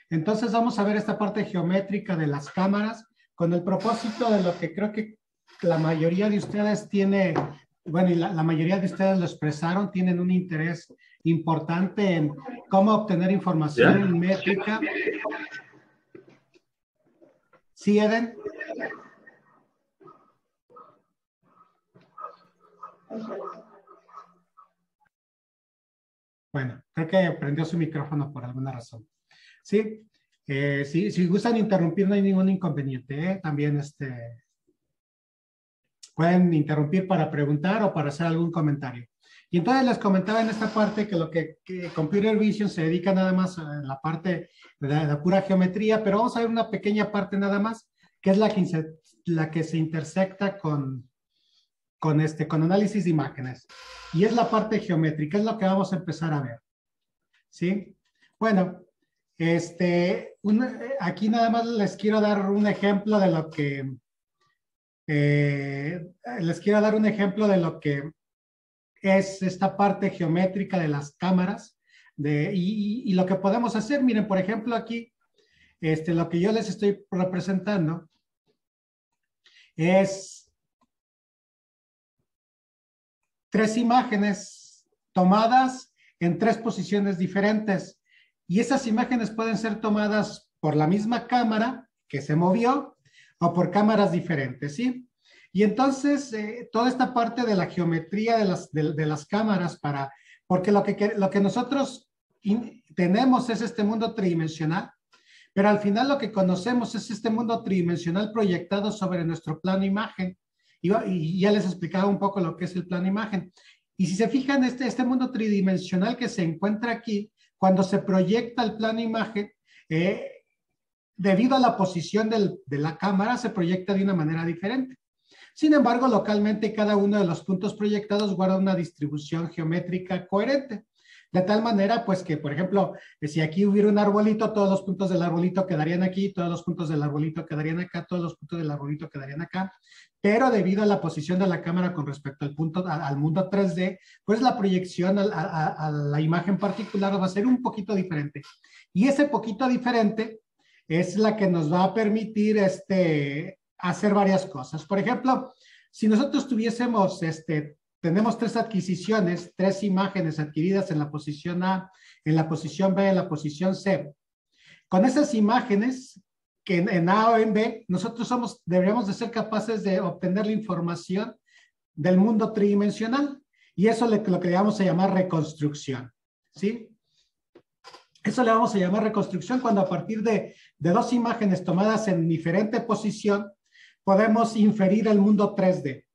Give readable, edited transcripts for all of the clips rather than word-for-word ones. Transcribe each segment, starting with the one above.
Entonces vamos a ver esta parte geométrica de las cámaras con el propósito de lo que creo que la mayoría de ustedes tiene, bueno, y la mayoría de ustedes lo expresaron, tienen un interés importante en cómo obtener información métrica. ¿Sí, Eden? Bueno, creo que prendió su micrófono por alguna razón. Sí, si gustan interrumpir no hay ningún inconveniente, ¿eh? También pueden interrumpir para preguntar o para hacer algún comentario. Y entonces les comentaba en esta parte que lo que Computer Vision se dedica nada más a la parte de la pura geometría, pero vamos a ver una pequeña parte nada más, que es la que se intersecta con análisis de imágenes. Y es la parte geométrica, es lo que vamos a empezar a ver. ¿Sí? Bueno, aquí nada más les quiero dar un ejemplo de lo que es esta parte geométrica de las cámaras y lo que podemos hacer. Miren, por ejemplo, aquí lo que yo les estoy representando es 3 imágenes tomadas en 3 posiciones diferentes. Y esas imágenes pueden ser tomadas por la misma cámara que se movió o por cámaras diferentes, ¿sí? Y entonces, toda esta parte de la geometría de las cámaras porque lo que nosotros tenemos es este mundo tridimensional, pero al final lo que conocemos es este mundo tridimensional proyectado sobre nuestro plano imagen. Y ya les explicaba un poco lo que es el plano imagen. Y si se fijan, este mundo tridimensional que se encuentra aquí, cuando se proyecta el plano imagen, debido a la posición de la cámara, se proyecta de una manera diferente. Sin embargo, localmente cada uno de los puntos proyectados guarda una distribución geométrica coherente. De tal manera, pues que, por ejemplo, si aquí hubiera un arbolito, todos los puntos del arbolito quedarían aquí, todos los puntos del arbolito quedarían acá, todos los puntos del arbolito quedarían acá. Pero debido a la posición de la cámara con respecto al mundo 3D, pues la proyección a la imagen particular va a ser un poquito diferente. Y ese poquito diferente es la que nos va a permitir hacer varias cosas. Por ejemplo, si nosotros tenemos 3 adquisiciones, 3 imágenes adquiridas en la posición A, en la posición B, en la posición C. Con esas imágenes, que en A o en B, nosotros deberíamos de ser capaces de obtener la información del mundo tridimensional. Y eso es lo que le vamos a llamar reconstrucción, ¿sí? Eso le vamos a llamar reconstrucción cuando a partir de 2 imágenes tomadas en diferente posición, podemos inferir el mundo 3D.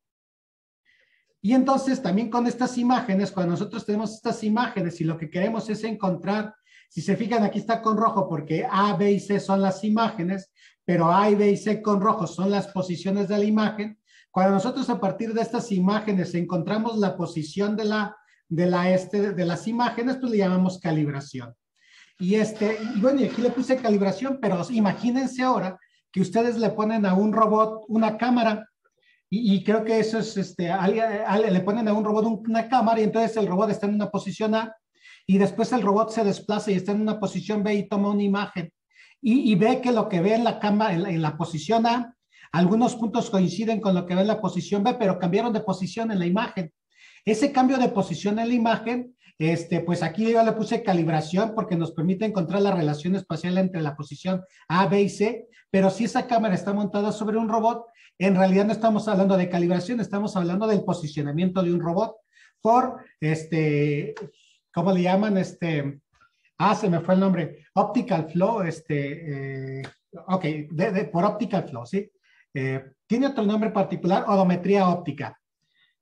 Y entonces también con estas imágenes, cuando nosotros tenemos estas imágenes y lo que queremos es encontrar, si se fijan aquí está con rojo porque A, B y C son las imágenes, pero A y B y C con rojo son las posiciones de la imagen. Cuando nosotros a partir de estas imágenes encontramos la posición de las imágenes, pues le llamamos calibración. Y bueno, y aquí le puse calibración, pero imagínense ahora que ustedes le ponen a un robot una cámara. Y creo que eso es, le ponen a un robot una cámara y entonces el robot está en una posición A y después el robot se desplaza y está en una posición B y toma una imagen. Y ve que lo que ve en la cámara, en la posición A, algunos puntos coinciden con lo que ve en la posición B, pero cambiaron de posición en la imagen. Ese cambio de posición en la imagen, pues aquí yo le puse calibración porque nos permite encontrar la relación espacial entre la posición A, B y C, pero si esa cámara está montada sobre un robot, en realidad no estamos hablando de calibración, estamos hablando del posicionamiento de un robot por, ¿cómo le llaman? Se me fue el nombre, optical flow, ok, por optical flow, ¿sí? Tiene otro nombre particular, odometría óptica.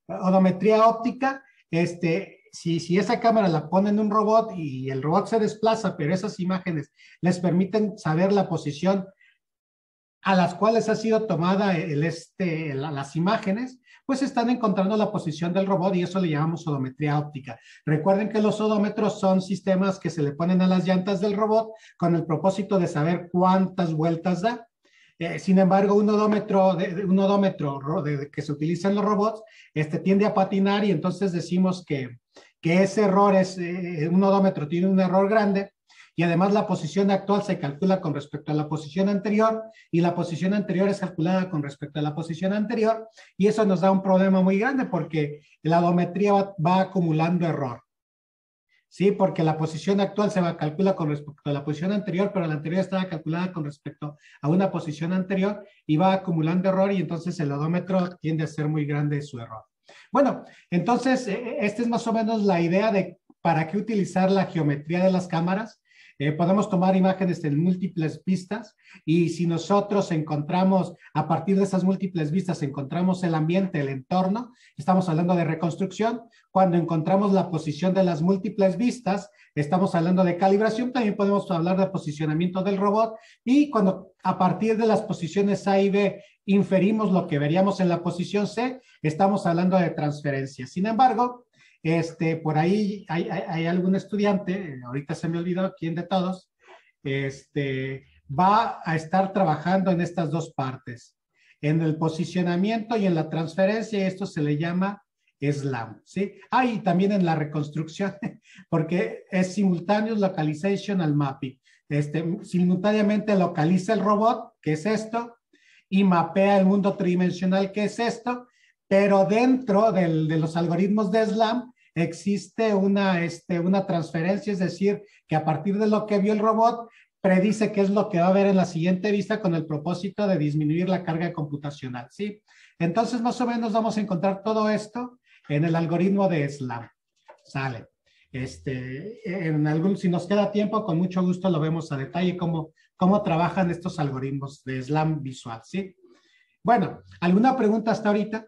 Odometría óptica, si esa cámara la pone en un robot y el robot se desplaza, pero esas imágenes les permiten saber la posición a las cuales ha sido tomada las imágenes, pues están encontrando la posición del robot y eso le llamamos odometría óptica. Recuerden que los odómetros son sistemas que se le ponen a las llantas del robot con el propósito de saber cuántas vueltas da. Sin embargo, un odómetro que se utiliza en los robots tiende a patinar y entonces decimos que ese error un odómetro tiene un error grande y además la posición actual se calcula con respecto a la posición anterior y la posición anterior es calculada con respecto a la posición anterior y eso nos da un problema muy grande porque la odometría va acumulando error. Sí, porque la posición actual se calcula con respecto a la posición anterior, pero la anterior estaba calculada con respecto a una posición anterior y va acumulando error y entonces el odómetro tiende a ser muy grande su error. Bueno, entonces esta es más o menos la idea de para qué utilizar la geometría de las cámaras. Podemos tomar imágenes en múltiples vistas y si nosotros encontramos, a partir de esas múltiples vistas, encontramos el ambiente, el entorno, estamos hablando de reconstrucción. Cuando encontramos la posición de las múltiples vistas, estamos hablando de calibración, también podemos hablar de posicionamiento del robot y cuando a partir de las posiciones A y B inferimos lo que veríamos en la posición C, estamos hablando de transferencia. Sin embargo, por ahí hay algún estudiante, ahorita se me olvidó quién de todos, va a estar trabajando en estas dos partes, en el posicionamiento y en la transferencia, y esto se le llama SLAM, ¿sí? Y también en la reconstrucción, porque es simultaneous localizational mapping. Simultáneamente localiza el robot, que es esto, y mapea el mundo tridimensional, que es esto, pero dentro de los algoritmos de SLAM existe una transferencia, es decir, que a partir de lo que vio el robot, predice qué es lo que va a ver en la siguiente vista con el propósito de disminuir la carga computacional, ¿sí? Entonces, más o menos vamos a encontrar todo esto en el algoritmo de SLAM. Sale. Si nos queda tiempo, con mucho gusto lo vemos a detalle cómo trabajan estos algoritmos de SLAM visual, ¿sí? Bueno, ¿alguna pregunta hasta ahorita?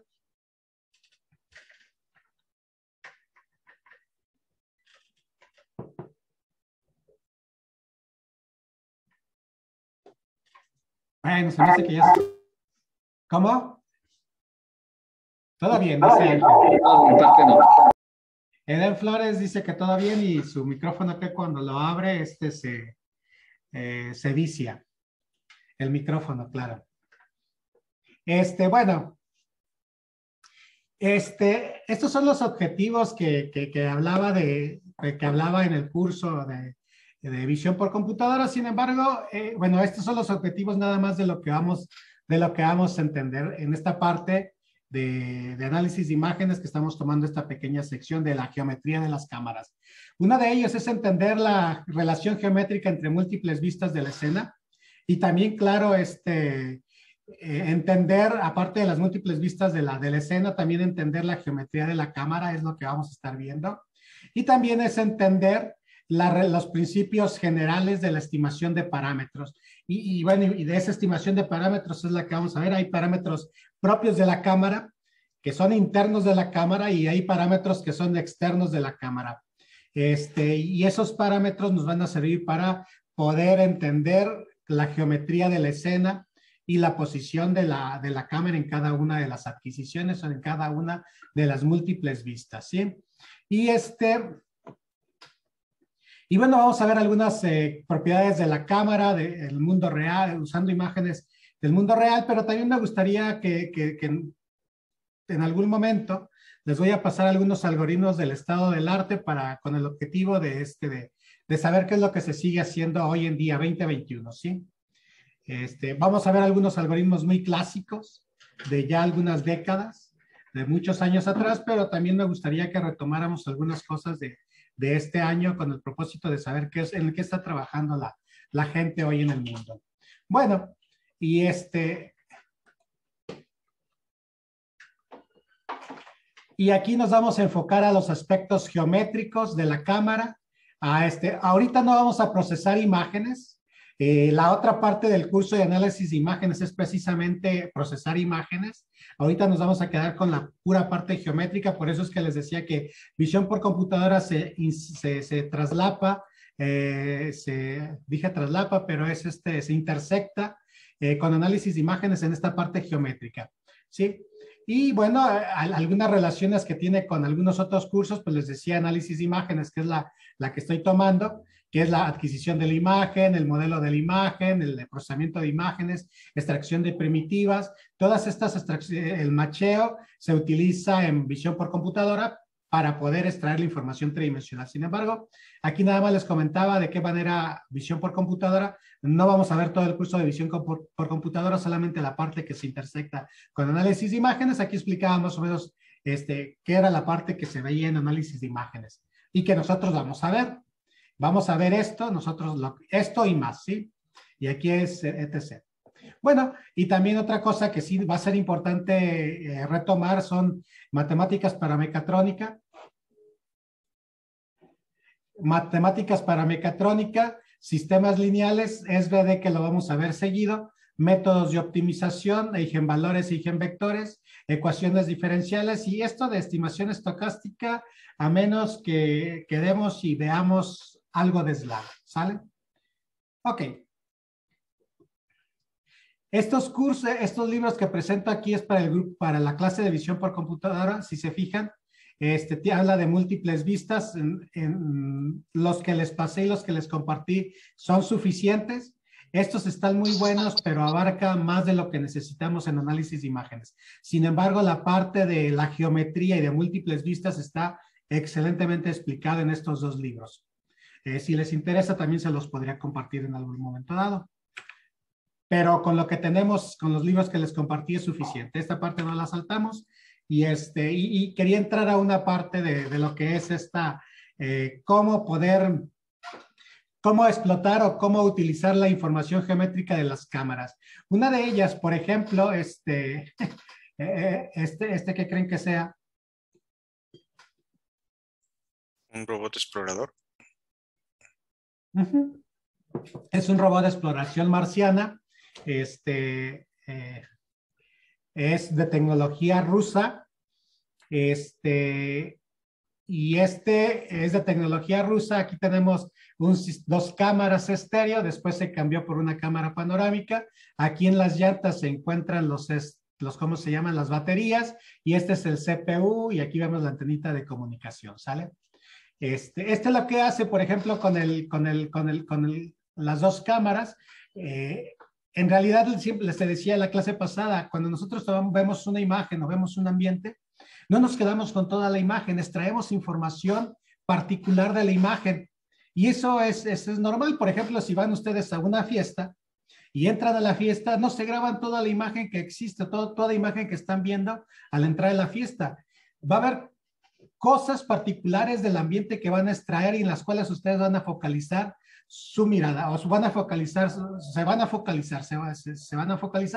Bueno, se me hace que ya... ¿Cómo? Todo bien, dice Ángel. No, en parte no. Eden Flores dice que todo bien y su micrófono que cuando lo abre, se vicia. El micrófono, claro. Bueno. Estos son los objetivos que hablaba en el curso de visión por computadora. Sin embargo, bueno, estos son los objetivos nada más de lo que vamos a entender en esta parte de análisis de imágenes que estamos tomando esta pequeña sección de la geometría de las cámaras. Uno de ellos es entender la relación geométrica entre múltiples vistas de la escena y también, claro, entender, aparte de las múltiples vistas de la escena, también entender la geometría de la cámara es lo que vamos a estar viendo. Y también es entender los principios generales de la estimación de parámetros. Bueno, y de esa estimación de parámetros es la que vamos a ver. Hay parámetros propios de la cámara, que son internos de la cámara, y hay parámetros que son externos de la cámara. Y esos parámetros nos van a servir para poder entender la geometría de la escena y la posición de la cámara en cada una de las adquisiciones o en cada una de las múltiples vistas, ¿sí? Y bueno, vamos a ver algunas propiedades de la cámara, del mundo real, usando imágenes del mundo real, pero también me gustaría que en algún momento les voy a pasar algunos algoritmos del estado del arte con el objetivo de saber qué es lo que se sigue haciendo hoy en día, 2021, ¿sí? Vamos a ver algunos algoritmos muy clásicos de ya algunas décadas, de muchos años atrás, pero también me gustaría que retomáramos algunas cosas de este año con el propósito de saber en qué está trabajando la gente hoy en el mundo. Bueno, y aquí nos vamos a enfocar a los aspectos geométricos de la cámara. Ahorita no vamos a procesar imágenes. La otra parte del curso de análisis de imágenes es precisamente procesar imágenes. Ahorita nos vamos a quedar con la pura parte geométrica, por eso es que les decía que visión por computadora se traslapa, dije traslapa, pero se intersecta con análisis de imágenes en esta parte geométrica, ¿sí? Y bueno, algunas relaciones que tiene con algunos otros cursos, pues les decía análisis de imágenes, que es la que estoy tomando, que es la adquisición de la imagen, el modelo de la imagen, el procesamiento de imágenes, extracción de primitivas, todas estas el macheo se utiliza en visión por computadora, para poder extraer la información tridimensional. Sin embargo, aquí nada más les comentaba de qué manera visión por computadora. No vamos a ver todo el curso de visión por computadora, solamente la parte que se intersecta con análisis de imágenes. Aquí explicaba más o menos qué era la parte que se veía en análisis de imágenes y que nosotros vamos a ver. Vamos a ver esto, esto y más, ¿sí? Y aquí es etc. Bueno, y también otra cosa que sí va a ser importante retomar son matemáticas para mecatrónica. Matemáticas para mecatrónica, sistemas lineales, SVD que lo vamos a ver seguido, métodos de optimización, eigenvalores e eigenvectores, ecuaciones diferenciales y esto de estimación estocástica, a menos que quedemos y veamos algo de SLAM, ¿sale? Ok. Estos cursos, estos libros que presento aquí es para el grupo, para la clase de visión por computadora, si se fijan, te habla de múltiples vistas, los que les pasé y los que les compartí son suficientes. Estos están muy buenos, pero abarca más de lo que necesitamos en análisis de imágenes. Sin embargo, la parte de la geometría y de múltiples vistas está excelentemente explicada en estos dos libros. Si les interesa, también se los podría compartir en algún momento dado. Pero con lo que tenemos, con los libros que les compartí es suficiente. Esta parte no la saltamos y quería entrar a una parte de lo que es cómo explotar o cómo utilizar la información geométrica de las cámaras. Una de ellas, por ejemplo, ¿qué creen que sea? Un robot explorador. Es un robot de exploración marciana. Es de tecnología rusa. Y es de tecnología rusa. Aquí tenemos dos cámaras estéreo. Después se cambió por una cámara panorámica. Aquí en las llantas se encuentran ¿cómo se llaman? Las baterías. Y este es el CPU. Y aquí vemos la antenita de comunicación, ¿sale? Este lo que hace, por ejemplo, con las dos cámaras, en realidad siempre les decía en la clase pasada, cuando nosotros vemos una imagen o vemos un ambiente, no nos quedamos con toda la imagen, extraemos información particular de la imagen. Y eso es normal. Por ejemplo, si van ustedes a una fiesta y entran a la fiesta, no se graban toda la imagen que existe, toda imagen que están viendo al entrar a la fiesta. Va a haber cosas particulares del ambiente que van a extraer y en las cuales ustedes van a focalizar su mirada o se van a focalizar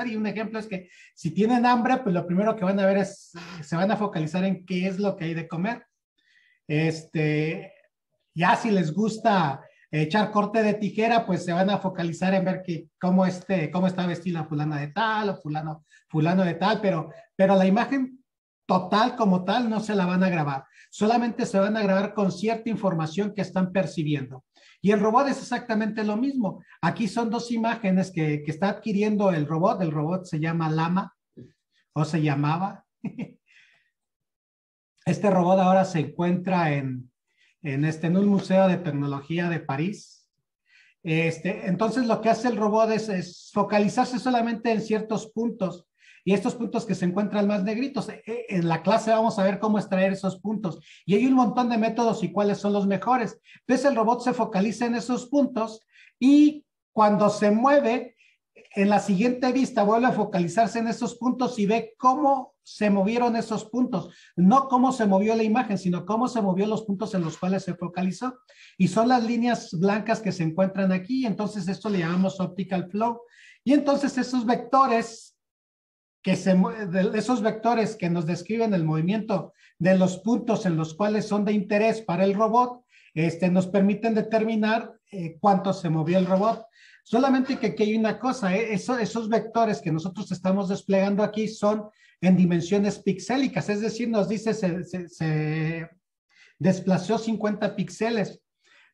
y un ejemplo es que si tienen hambre, pues lo primero que van a ver se van a focalizar en qué es lo que hay de comer. Ya si les gusta echar corte de tijera, pues se van a focalizar en ver cómo está vestida fulana de tal o fulano de tal, pero la imagen total como tal no se la van a grabar. Solamente se van a grabar con cierta información que están percibiendo. Y el robot es exactamente lo mismo. Aquí son dos imágenes que está adquiriendo el robot. El robot se llama Llama o se llamaba. Este robot ahora se encuentra en un museo de tecnología de París. Entonces lo que hace el robot es focalizarse solamente en ciertos puntos. Y estos puntos que se encuentran más negritos, en la clase vamos a ver cómo extraer esos puntos. Y hay un montón de métodos y cuáles son los mejores. Entonces el robot se focaliza en esos puntos y cuando se mueve, en la siguiente vista vuelve a focalizarse en esos puntos y ve cómo se movieron esos puntos. No cómo se movió la imagen, sino cómo se movió los puntos en los cuales se focalizó. Y son las líneas blancas que se encuentran aquí. Entonces esto le llamamos optical flow. Y entonces esos vectores esos vectores que nos describen el movimiento de los puntos en los cuales son de interés para el robot, nos permiten determinar cuánto se movió el robot. Solamente que aquí hay una cosa, esos vectores que nosotros estamos desplegando aquí son en dimensiones pixélicas, es decir, nos dice se desplazó 50 píxeles,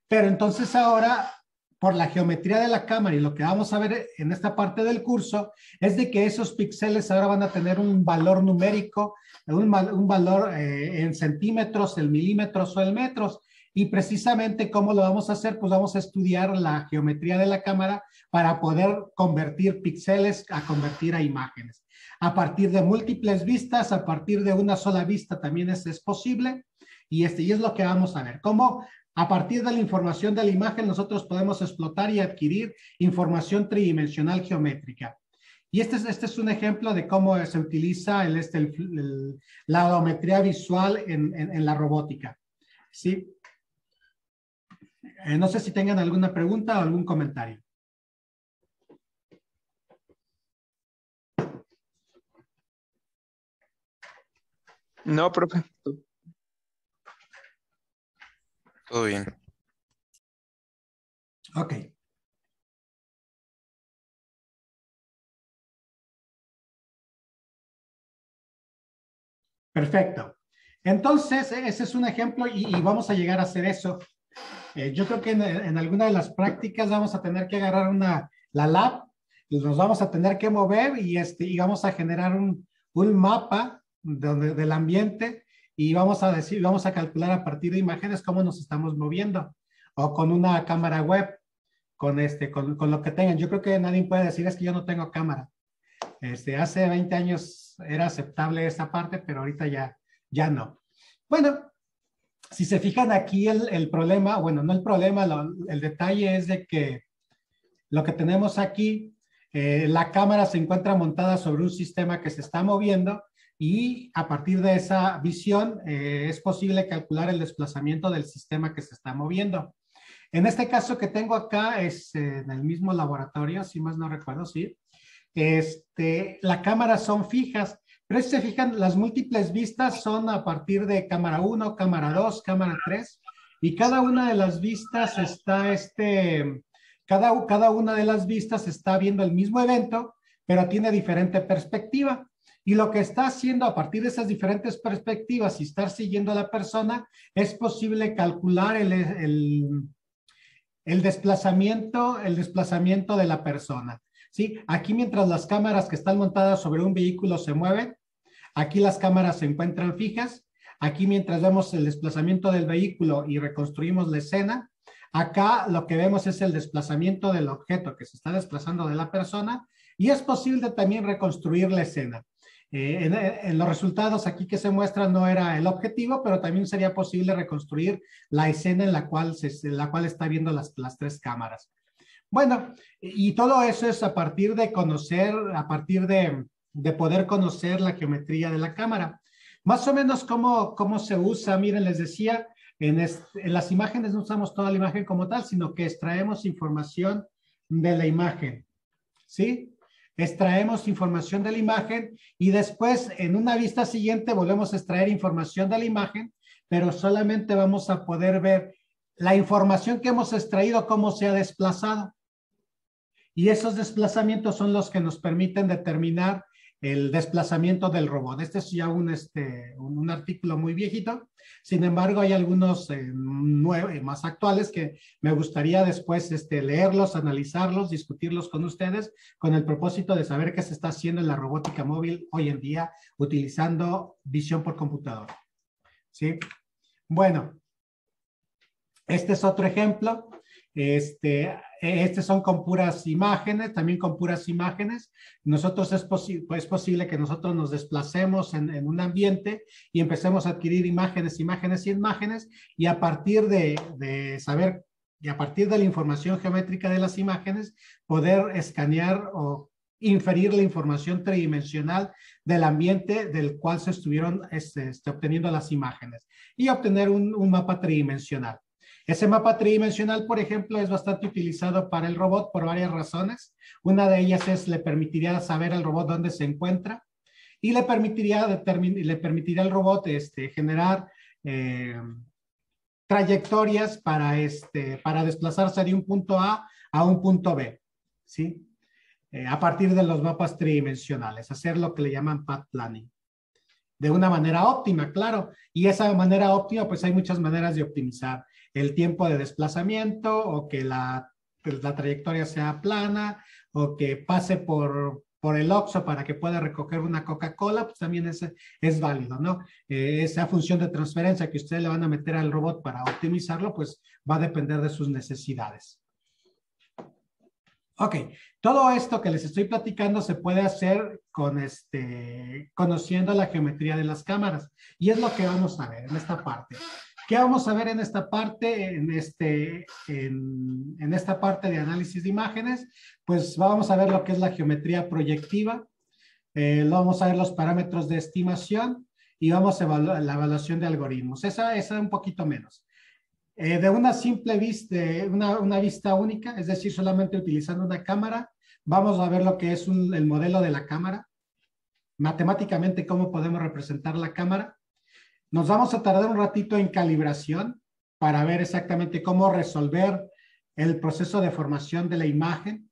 pero entonces ahora por la geometría de la cámara y lo que vamos a ver en esta parte del curso es de que esos píxeles ahora van a tener un valor numérico, un valor en centímetros, en milímetros o en metros. Y precisamente cómo lo vamos a hacer, pues vamos a estudiar la geometría de la cámara para poder convertir píxeles a convertir a imágenes. A partir de múltiples vistas, a partir de una sola vista también es posible. Y es lo que vamos a ver. Cómo a partir de la información de la imagen nosotros podemos explotar y adquirir información tridimensional geométrica. Y este es un ejemplo de cómo se utiliza la odometría visual en la robótica. ¿Sí? No sé si tengan alguna pregunta o algún comentario. No, profe. Todo bien. Ok. Perfecto. Entonces, ese es un ejemplo y vamos a llegar a hacer eso. Yo creo que en alguna de las prácticas vamos a tener que agarrar la lab, nos vamos a tener que mover y vamos a generar un mapa del ambiente y vamos a calcular a partir de imágenes cómo nos estamos moviendo o con una cámara web, con lo que tengan. Yo creo que nadie puede decir es que yo no tengo cámara. Hace 20 años era aceptable esa parte, pero ahorita ya no. Bueno, si se fijan aquí el problema, bueno, no el problema, el detalle es de que lo que tenemos aquí, la cámara se encuentra montada sobre un sistema que se está moviendo y a partir de esa visión es posible calcular el desplazamiento del sistema que se está moviendo. En este caso que tengo acá es en el mismo laboratorio, si más no recuerdo, sí. Las cámaras son fijas, pero si se fijan, las múltiples vistas son a partir de cámara 1, cámara 2, cámara 3, y cada una de las vistas está, cada una de las vistas está viendo el mismo evento, pero tiene diferente perspectiva. Y lo que está haciendo a partir de esas diferentes perspectivas y estar siguiendo a la persona, es posible calcular el desplazamiento de la persona. ¿Sí? Aquí mientras las cámaras que están montadas sobre un vehículo se mueven, aquí las cámaras se encuentran fijas, aquí mientras vemos el desplazamiento del vehículo y reconstruimos la escena, acá lo que vemos es el desplazamiento del objeto que se está desplazando de la persona y es posible también reconstruir la escena. En los resultados aquí que se muestran no era el objetivo, pero también sería posible reconstruir la escena en la cual está viendo las tres cámaras. Bueno, y todo eso es a partir de conocer, a partir de poder conocer la geometría de la cámara. Más o menos cómo se usa, miren, les decía, en las imágenes no usamos toda la imagen como tal, sino que extraemos información de la imagen, ¿sí? Extraemos información de la imagen y después en una vista siguiente volvemos a extraer información de la imagen, pero solamente vamos a poder ver la información que hemos extraído, cómo se ha desplazado. Y esos desplazamientos son los que nos permiten determinar el desplazamiento del robot. Este es ya un artículo muy viejito. Sin embargo, hay algunos más actuales que me gustaría después leerlos, analizarlos, discutirlos con ustedes con el propósito de saber qué se está haciendo en la robótica móvil hoy en día utilizando visión por computadora. ¿Sí? Bueno, este es otro ejemplo. Son con puras imágenes, también con puras imágenes. Nosotros es posible que nosotros nos desplacemos en un ambiente y empecemos a adquirir imágenes y a partir de saber y a partir de la información geométrica de las imágenes poder escanear o inferir la información tridimensional del ambiente del cual se estuvieron obteniendo las imágenes y obtener un mapa tridimensional. Ese mapa tridimensional, por ejemplo, es bastante utilizado para el robot por varias razones. Una de ellas es le permitiría saber al robot dónde se encuentra y le permitiría al robot generar trayectorias para desplazarse de un punto A un punto B, ¿sí? A partir de los mapas tridimensionales, hacer lo que le llaman path planning. De una manera óptima, claro. Y esa manera óptima, pues hay muchas maneras de optimizar el tiempo de desplazamiento o que la trayectoria sea plana o que pase por el Oxxo para que pueda recoger una Coca-Cola, pues también es válido, ¿no? Esa función de transferencia que ustedes le van a meter al robot para optimizarlo, pues va a depender de sus necesidades. Ok, todo esto que les estoy platicando se puede hacer con conociendo la geometría de las cámaras. Y es lo que vamos a ver en esta parte. ¿Qué vamos a ver en esta parte, en esta parte de análisis de imágenes? Pues vamos a ver lo que es la geometría proyectiva, vamos a ver los parámetros de estimación y vamos a evaluar la evaluación de algoritmos. Esa un poquito menos. De una simple vista, una vista única, es decir, solamente utilizando una cámara, vamos a ver lo que es el modelo de la cámara, matemáticamente cómo podemos representar la cámara. Nos vamos a tardar un ratito en calibración para ver exactamente cómo resolver el proceso de formación de la imagen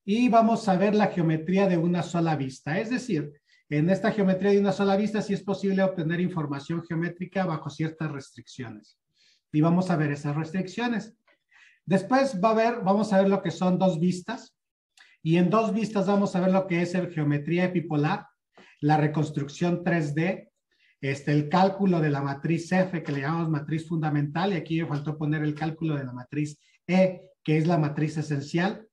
y vamos a ver la geometría de una sola vista. Es decir, en esta geometría de una sola vista sí es posible obtener información geométrica bajo ciertas restricciones. Y vamos a ver esas restricciones. Después vamos a ver lo que son dos vistas. Y en dos vistas vamos a ver lo que es el geometría epipolar, la reconstrucción 3D, el cálculo de la matriz F, que le llamamos matriz fundamental, y aquí me faltó poner el cálculo de la matriz E, que es la matriz esencial,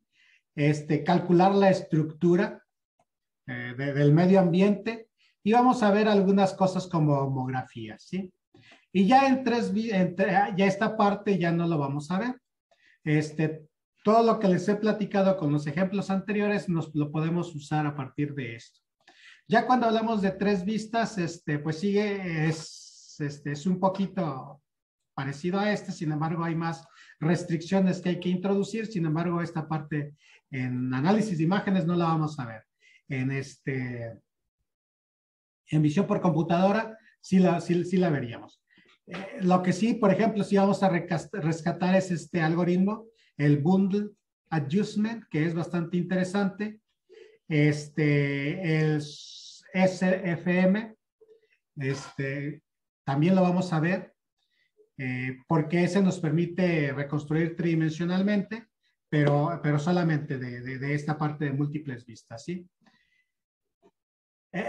calcular la estructura del medio ambiente, y vamos a ver algunas cosas como homografías, ¿sí? Y ya ya esta parte ya no lo vamos a ver. Todo lo que les he platicado con los ejemplos anteriores lo podemos usar a partir de esto. Ya cuando hablamos de tres vistas, pues es un poquito parecido a sin embargo hay más restricciones que hay que introducir, sin embargo esta parte en análisis de imágenes no la vamos a ver. En visión por computadora sí la veríamos. Lo que sí, por ejemplo, si vamos a rescatar es este algoritmo, el Bundle Adjustment, que es bastante interesante. El SFM, también lo vamos a ver, porque ese nos permite reconstruir tridimensionalmente, pero solamente de esta parte de múltiples vistas, ¿sí?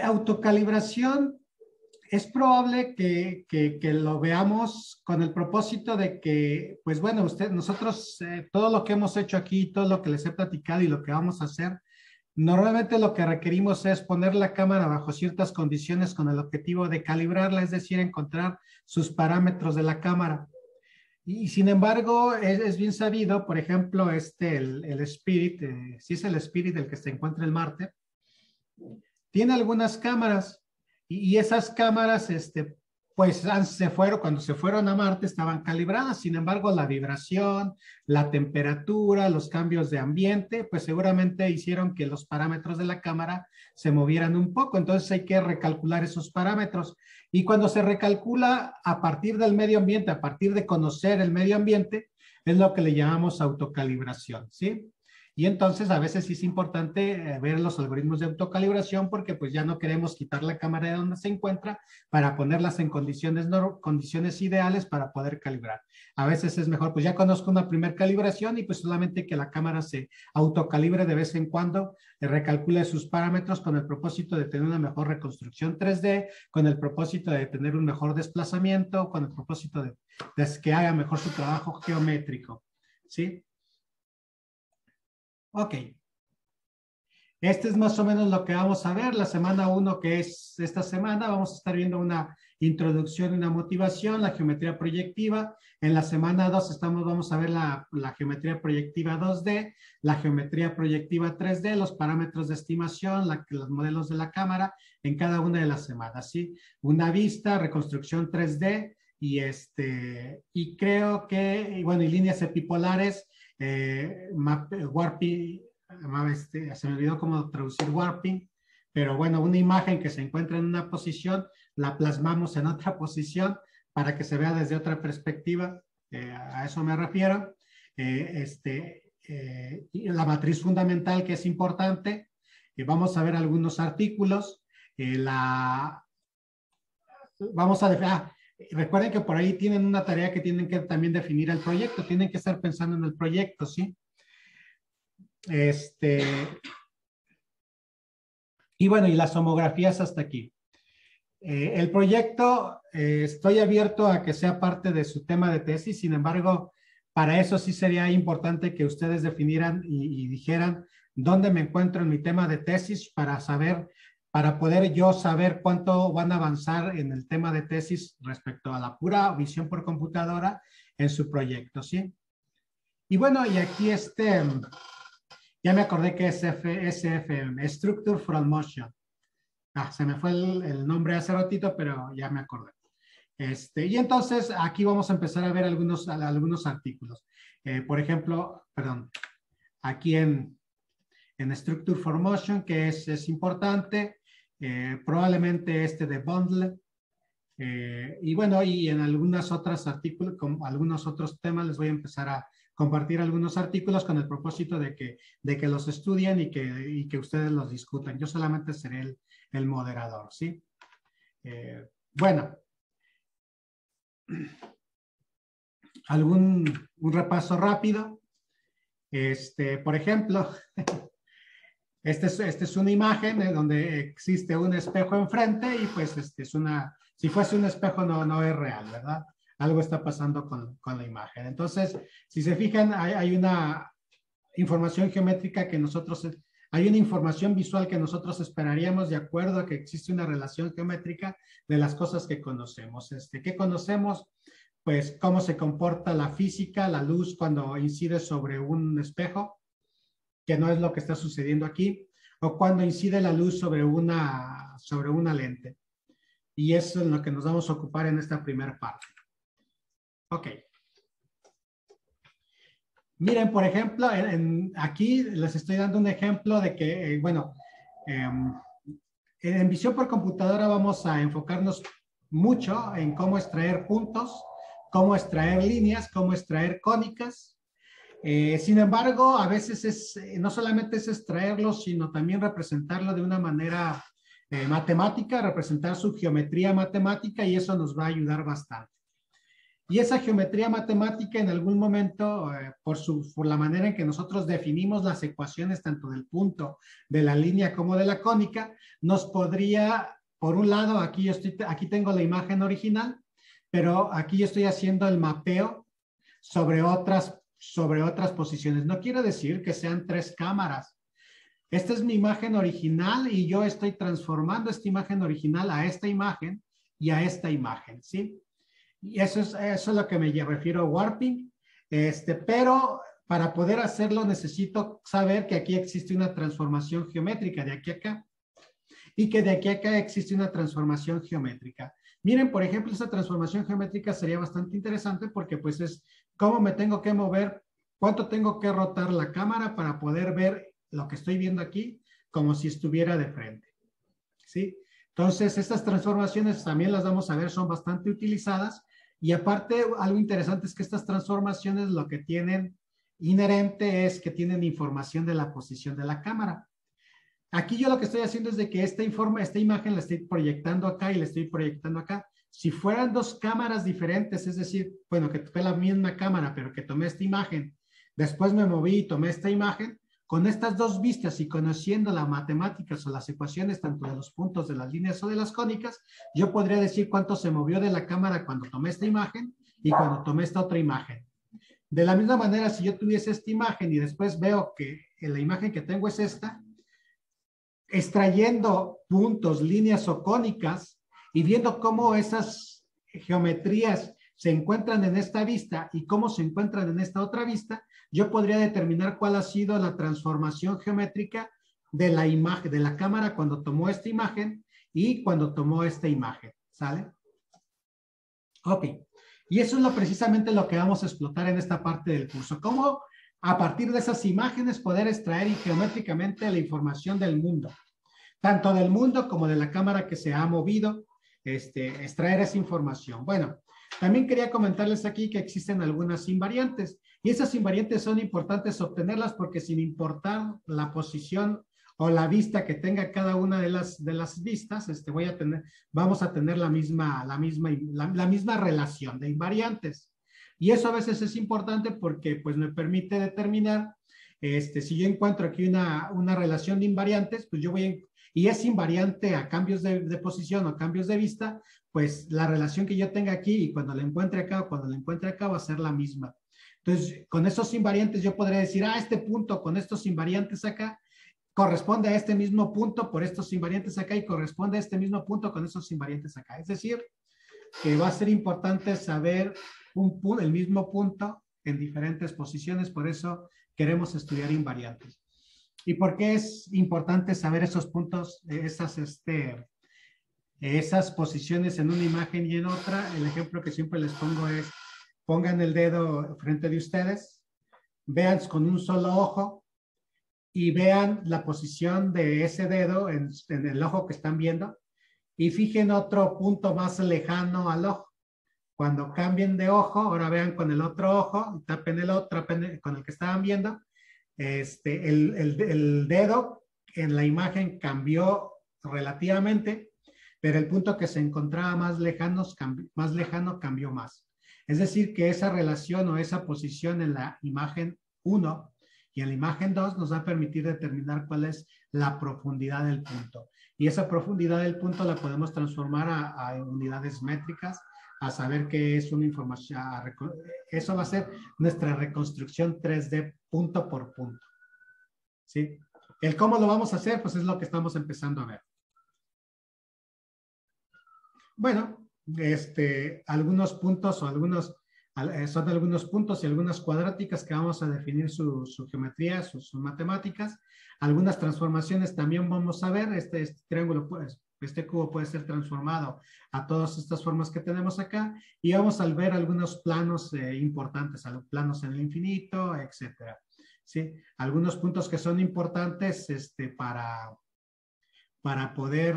Autocalibración. Es probable que lo veamos con el propósito de que, pues bueno, nosotros, todo lo que hemos hecho aquí, todo lo que les he platicado y lo que vamos a hacer, normalmente lo que requerimos es poner la cámara bajo ciertas condiciones con el objetivo de calibrarla, es decir, encontrar sus parámetros de la cámara. Y sin embargo, es bien sabido, por ejemplo, el Spirit, si es el Spirit el que se encuentra en Marte, tiene algunas cámaras. Y esas cámaras, pues cuando se fueron a Marte estaban calibradas. Sin embargo, la vibración, la temperatura, los cambios de ambiente, pues seguramente hicieron que los parámetros de la cámara se movieran un poco. Entonces hay que recalcular esos parámetros. Y cuando se recalcula a partir del medio ambiente, a partir de conocer el medio ambiente, es lo que le llamamos autocalibración, ¿sí? Y entonces a veces sí es importante ver los algoritmos de autocalibración porque pues ya no queremos quitar la cámara de donde se encuentra para ponerlas en condiciones ideales para poder calibrar. A veces es mejor, pues ya conozco una primer calibración y pues solamente que la cámara se autocalibre de vez en cuando, recalcule sus parámetros con el propósito de tener una mejor reconstrucción 3D, con el propósito de tener un mejor desplazamiento, con el propósito de que haga mejor su trabajo geométrico, ¿sí? Ok. Este es más o menos lo que vamos a ver. La semana 1, que es esta semana, vamos a estar viendo una introducción y una motivación, la geometría proyectiva. En la semana 2 vamos a ver la geometría proyectiva 2D, la geometría proyectiva 3D, los parámetros de estimación, los modelos de la cámara en cada una de las semanas, ¿sí? Una vista, reconstrucción 3D y creo que, bueno, y líneas epipolares, warping, se me olvidó cómo traducir warping, pero bueno, una imagen que se encuentra en una posición, la plasmamos en otra posición para que se vea desde otra perspectiva, a eso me refiero. Y la matriz fundamental, que es importante, vamos a ver algunos artículos, vamos a recuerden que por ahí tienen una tarea que tienen que también definir el proyecto, tienen que estar pensando en el proyecto, ¿sí? Y bueno, y las homografías hasta aquí. El proyecto, estoy abierto a que sea parte de su tema de tesis, sin embargo, para eso sí sería importante que ustedes definieran y dijeran dónde me encuentro en mi tema de tesis para saber, para poder yo saber cuánto van a avanzar en el tema de tesis respecto a la pura visión por computadora en su proyecto, ¿sí? Y bueno, y aquí ya me acordé que es SFM, Structure from Motion. Se me fue el nombre hace ratito, pero ya me acordé. Y entonces aquí vamos a empezar a ver algunos artículos. Por ejemplo, perdón, aquí en Structure for Motion, que es importante, probablemente de Bundle, y bueno, y en algunos otros artículos, con algunos otros temas, les voy a empezar a compartir algunos artículos con el propósito de que los estudien y que ustedes los discutan. Yo solamente seré el moderador, ¿sí? Bueno, un repaso rápido. Por ejemplo, esta es una imagen donde existe un espejo enfrente y pues si fuese un espejo no es real, ¿verdad? Algo está pasando con la imagen. Entonces, si se fijan, hay una información geométrica hay una información visual que nosotros esperaríamos de acuerdo a que existe una relación geométrica de las cosas que conocemos. ¿Qué conocemos? Pues cómo se comporta la física, la luz cuando incide sobre un espejo, que no es lo que está sucediendo aquí, o cuando incide la luz sobre una lente. Y eso es lo que nos vamos a ocupar en esta primera parte. Ok. Miren, por ejemplo, aquí les estoy dando un ejemplo de que, en visión por computadora vamos a enfocarnos mucho en cómo extraer puntos, cómo extraer líneas, cómo extraer cónicas. Sin embargo, a veces no solamente es extraerlo, sino también representarlo de una manera matemática, representar su geometría matemática, y eso nos va a ayudar bastante. Y esa geometría matemática en algún momento, por la manera en que nosotros definimos las ecuaciones tanto del punto, de la línea como de la cónica, nos podría, por un lado, aquí tengo la imagen original, pero aquí yo estoy haciendo el mapeo sobre otras posiciones. No quiere decir que sean 3 cámaras. Esta es mi imagen original y yo estoy transformando esta imagen original a esta imagen y a esta imagen, ¿sí? Y eso es lo que me refiero a warping. Pero para poder hacerlo necesito saber que aquí existe una transformación geométrica de aquí a acá y que de aquí a acá existe una transformación geométrica. Miren, por ejemplo, esa transformación geométrica sería bastante interesante porque pues es cómo me tengo que mover, cuánto tengo que rotar la cámara para poder ver lo que estoy viendo aquí como si estuviera de frente, ¿sí? Entonces, estas transformaciones también las vamos a ver, son bastante utilizadas. Y aparte, algo interesante es que estas transformaciones lo que tienen inherente es que tienen información de la posición de la cámara. Aquí yo lo que estoy haciendo es de que esta imagen la estoy proyectando acá y la estoy proyectando acá. Si fueran 2 cámaras diferentes, es decir, bueno, que fue la misma cámara, pero que tomé esta imagen, después me moví y tomé esta imagen, con estas 2 vistas y conociendo las matemáticas o las ecuaciones tanto de los puntos, de las líneas o de las cónicas, yo podría decir cuánto se movió de la cámara cuando tomé esta imagen y cuando tomé esta otra imagen. De la misma manera, si yo tuviese esta imagen y después veo que la imagen que tengo es esta, extrayendo puntos, líneas o cónicas y viendo cómo esas geometrías se encuentran en esta vista y cómo se encuentran en esta otra vista, yo podría determinar cuál ha sido la transformación geométrica de la imagen, de la cámara cuando tomó esta imagen y cuando tomó esta imagen, ¿sale? Ok, y eso es precisamente lo que vamos a explotar en esta parte del curso. Cómo a partir de esas imágenes poder extraer geométricamente la información del mundo, tanto del mundo como de la cámara que se ha movido, extraer esa información. Bueno, también quería comentarles aquí que existen algunas invariantes y esas invariantes son importantes obtenerlas porque sin importar la posición o la vista que tenga cada una de las vistas, vamos a tener la misma relación de invariantes. Y eso a veces es importante porque pues me permite determinar, si yo encuentro aquí una relación de invariantes, pues yo y es invariante a cambios de posición o cambios de vista, pues la relación que yo tenga aquí y cuando la encuentre acá o cuando la encuentre acá va a ser la misma. Entonces, con esos invariantes yo podría decir, este punto con estos invariantes acá corresponde a este mismo punto por estos invariantes acá y corresponde a este mismo punto con esos invariantes acá. Es decir, que va a ser importante saber el mismo punto en diferentes posiciones, por eso queremos estudiar invariantes. ¿Y por qué es importante saber esos puntos, esas posiciones en una imagen y en otra? El ejemplo que siempre les pongo es, pongan el dedo frente de ustedes, vean con un solo ojo y vean la posición de ese dedo en el ojo que están viendo y fijen otro punto más lejano al ojo. Cuando cambien de ojo, ahora vean con el otro ojo, tapen el otro, tapen con el que estaban viendo, el dedo en la imagen cambió relativamente, pero el punto que se encontraba más lejano cambió más. Es decir, que esa relación o esa posición en la imagen 1 y en la imagen 2 nos va a permitir determinar cuál es la profundidad del punto. Y esa profundidad del punto la podemos transformar a unidades métricas, a saber qué es una información. Eso va a ser nuestra reconstrucción 3D punto por punto. ¿Sí? El cómo lo vamos a hacer, pues es lo que estamos empezando a ver. Bueno, algunos puntos o son algunos puntos y algunas cuadráticas que vamos a definir su geometría, sus matemáticas. Algunas transformaciones también vamos a ver. Este triángulo, pues, este cubo puede ser transformado a todas estas formas que tenemos acá. Y vamos a ver algunos planos importantes, planos en el infinito, etcétera. ¿Sí? Algunos puntos que son importantes para poder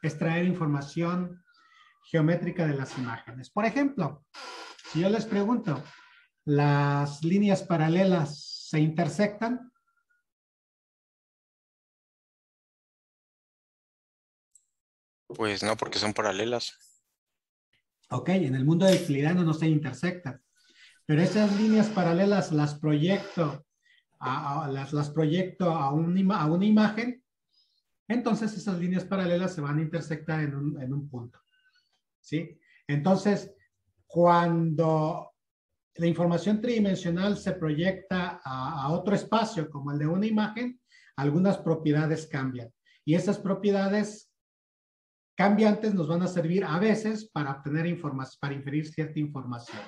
extraer información geométrica de las imágenes. Por ejemplo, si yo les pregunto, ¿las líneas paralelas se intersectan? Pues no, porque son paralelas. Ok, en el mundo euclidiano no se intersectan, pero esas líneas paralelas las proyecto a una imagen, entonces esas líneas paralelas se van a intersectar en un punto. ¿Sí? Entonces, cuando la información tridimensional se proyecta a otro espacio como el de una imagen, algunas propiedades cambian. Y esas propiedades cambiantes nos van a servir a veces para obtener información, para inferir cierta información.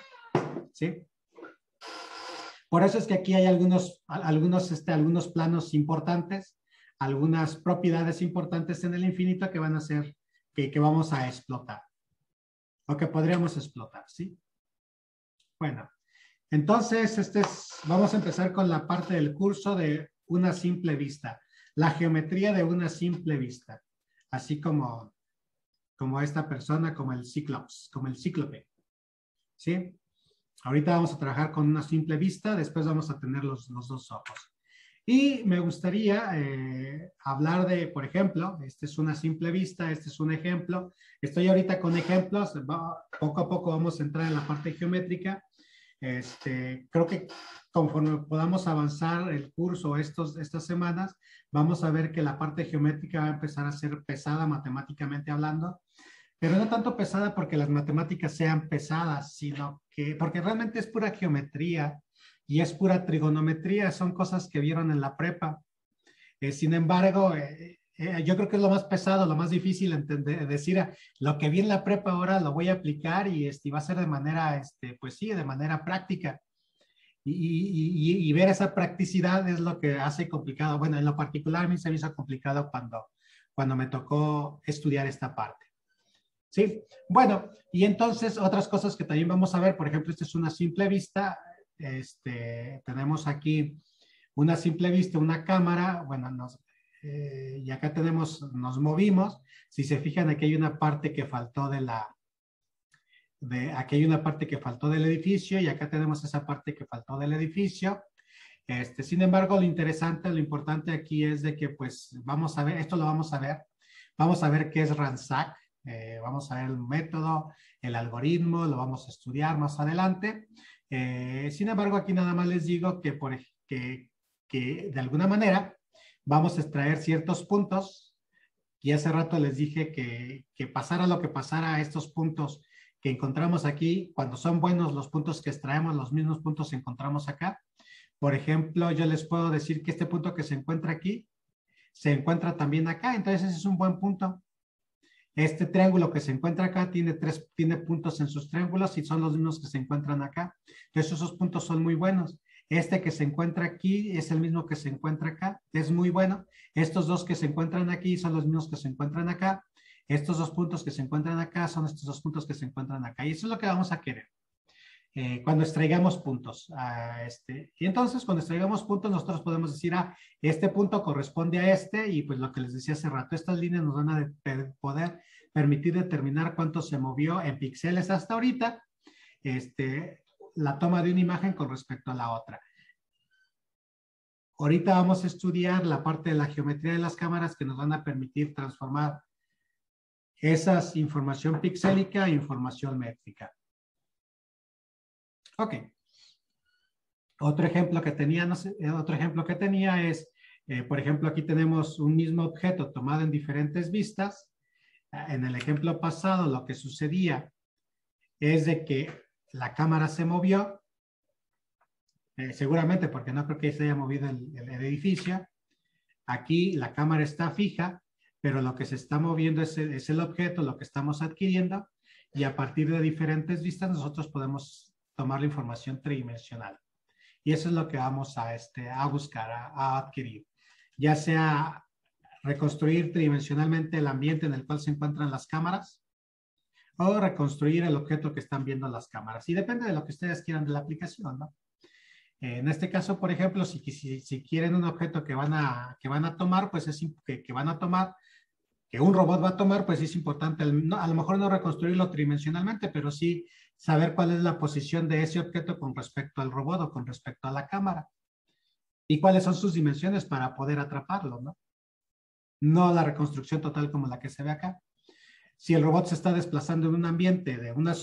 ¿Sí? Por eso es que aquí hay algunos planos importantes, algunas propiedades importantes en el infinito que van a ser, que vamos a explotar. O que podríamos explotar, ¿sí? Bueno, entonces vamos a empezar con la parte del curso de una simple vista. La geometría de una simple vista. Así como esta persona, como el cíclope. ¿Sí? Ahorita vamos a trabajar con una simple vista, después vamos a tener los dos ojos. Y me gustaría hablar de, por ejemplo, esta es una simple vista, este es un ejemplo. Estoy ahorita con ejemplos, poco a poco vamos a entrar en la parte geométrica. Creo que conforme podamos avanzar el curso estas semanas, vamos a ver que la parte geométrica va a empezar a ser pesada matemáticamente hablando, pero no tanto pesada porque las matemáticas sean pesadas, sino que porque realmente es pura geometría y es pura trigonometría, son cosas que vieron en la prepa. Sin embargo, yo creo que es lo más pesado, lo más difícil entender, decir lo que vi en la prepa ahora lo voy a aplicar y va a ser de manera, pues sí, de manera práctica. Y ver esa practicidad es lo que hace complicado. Bueno, en lo particular a mí se me hizo complicado cuando me tocó estudiar esta parte. Sí, bueno, y entonces otras cosas que también vamos a ver, por ejemplo, esta es una simple vista. Tenemos aquí una simple vista, una cámara, bueno, y acá nos movimos. Si se fijan, aquí hay una parte que faltó aquí hay una parte que faltó del edificio y acá tenemos esa parte que faltó del edificio. Sin embargo, lo importante aquí es de que, pues, vamos a ver, esto lo vamos a ver qué es RANSAC, vamos a ver el método, el algoritmo, lo vamos a estudiar más adelante. Sin embargo, aquí nada más les digo que de alguna manera vamos a extraer ciertos puntos y hace rato les dije que pasara lo que pasara, estos puntos que encontramos aquí, cuando son buenos los puntos que extraemos, los mismos puntos que encontramos acá. Por ejemplo, yo les puedo decir que este punto que se encuentra aquí, se encuentra también acá, entonces ese es un buen punto. Este triángulo que se encuentra acá tiene puntos en sus triángulos y son los mismos que se encuentran acá. Entonces esos puntos son muy buenos. Este que se encuentra aquí es el mismo que se encuentra acá, es muy bueno. Estos dos que se encuentran aquí son los mismos que se encuentran acá. Estos dos puntos que se encuentran acá son estos dos puntos que se encuentran acá. Y eso es lo que vamos a querer cuando extraigamos puntos. Y entonces, cuando extraigamos puntos, nosotros podemos decir, este punto corresponde a este, y pues lo que les decía hace rato, estas líneas nos van a poder permitir determinar cuánto se movió en píxeles hasta ahorita, la toma de una imagen con respecto a la otra. Ahorita vamos a estudiar la parte de la geometría de las cámaras que nos van a permitir transformar esa información pixélica a información métrica. Ok. Otro ejemplo que tenía, es, por ejemplo, aquí tenemos un mismo objeto tomado en diferentes vistas. En el ejemplo pasado, lo que sucedía es de que la cámara se movió, seguramente porque no creo que se haya movido el edificio. Aquí la cámara está fija, pero lo que se está moviendo es el objeto, lo que estamos adquiriendo, y a partir de diferentes vistas nosotros podemos tomar la información tridimensional. Y eso es lo que vamos a buscar, a adquirir. Ya sea reconstruir tridimensionalmente el ambiente en el cual se encuentran las cámaras o reconstruir el objeto que están viendo las cámaras. Y depende de lo que ustedes quieran de la aplicación, ¿no? En este caso, por ejemplo, si quieren un objeto que van a tomar, pues que un robot va a tomar, pues es importante, a lo mejor no reconstruirlo tridimensionalmente, pero sí saber cuál es la posición de ese objeto con respecto al robot o con respecto a la cámara. Y cuáles son sus dimensiones para poder atraparlo, ¿no? No la reconstrucción total como la que se ve acá. Si el robot se está desplazando en un ambiente de una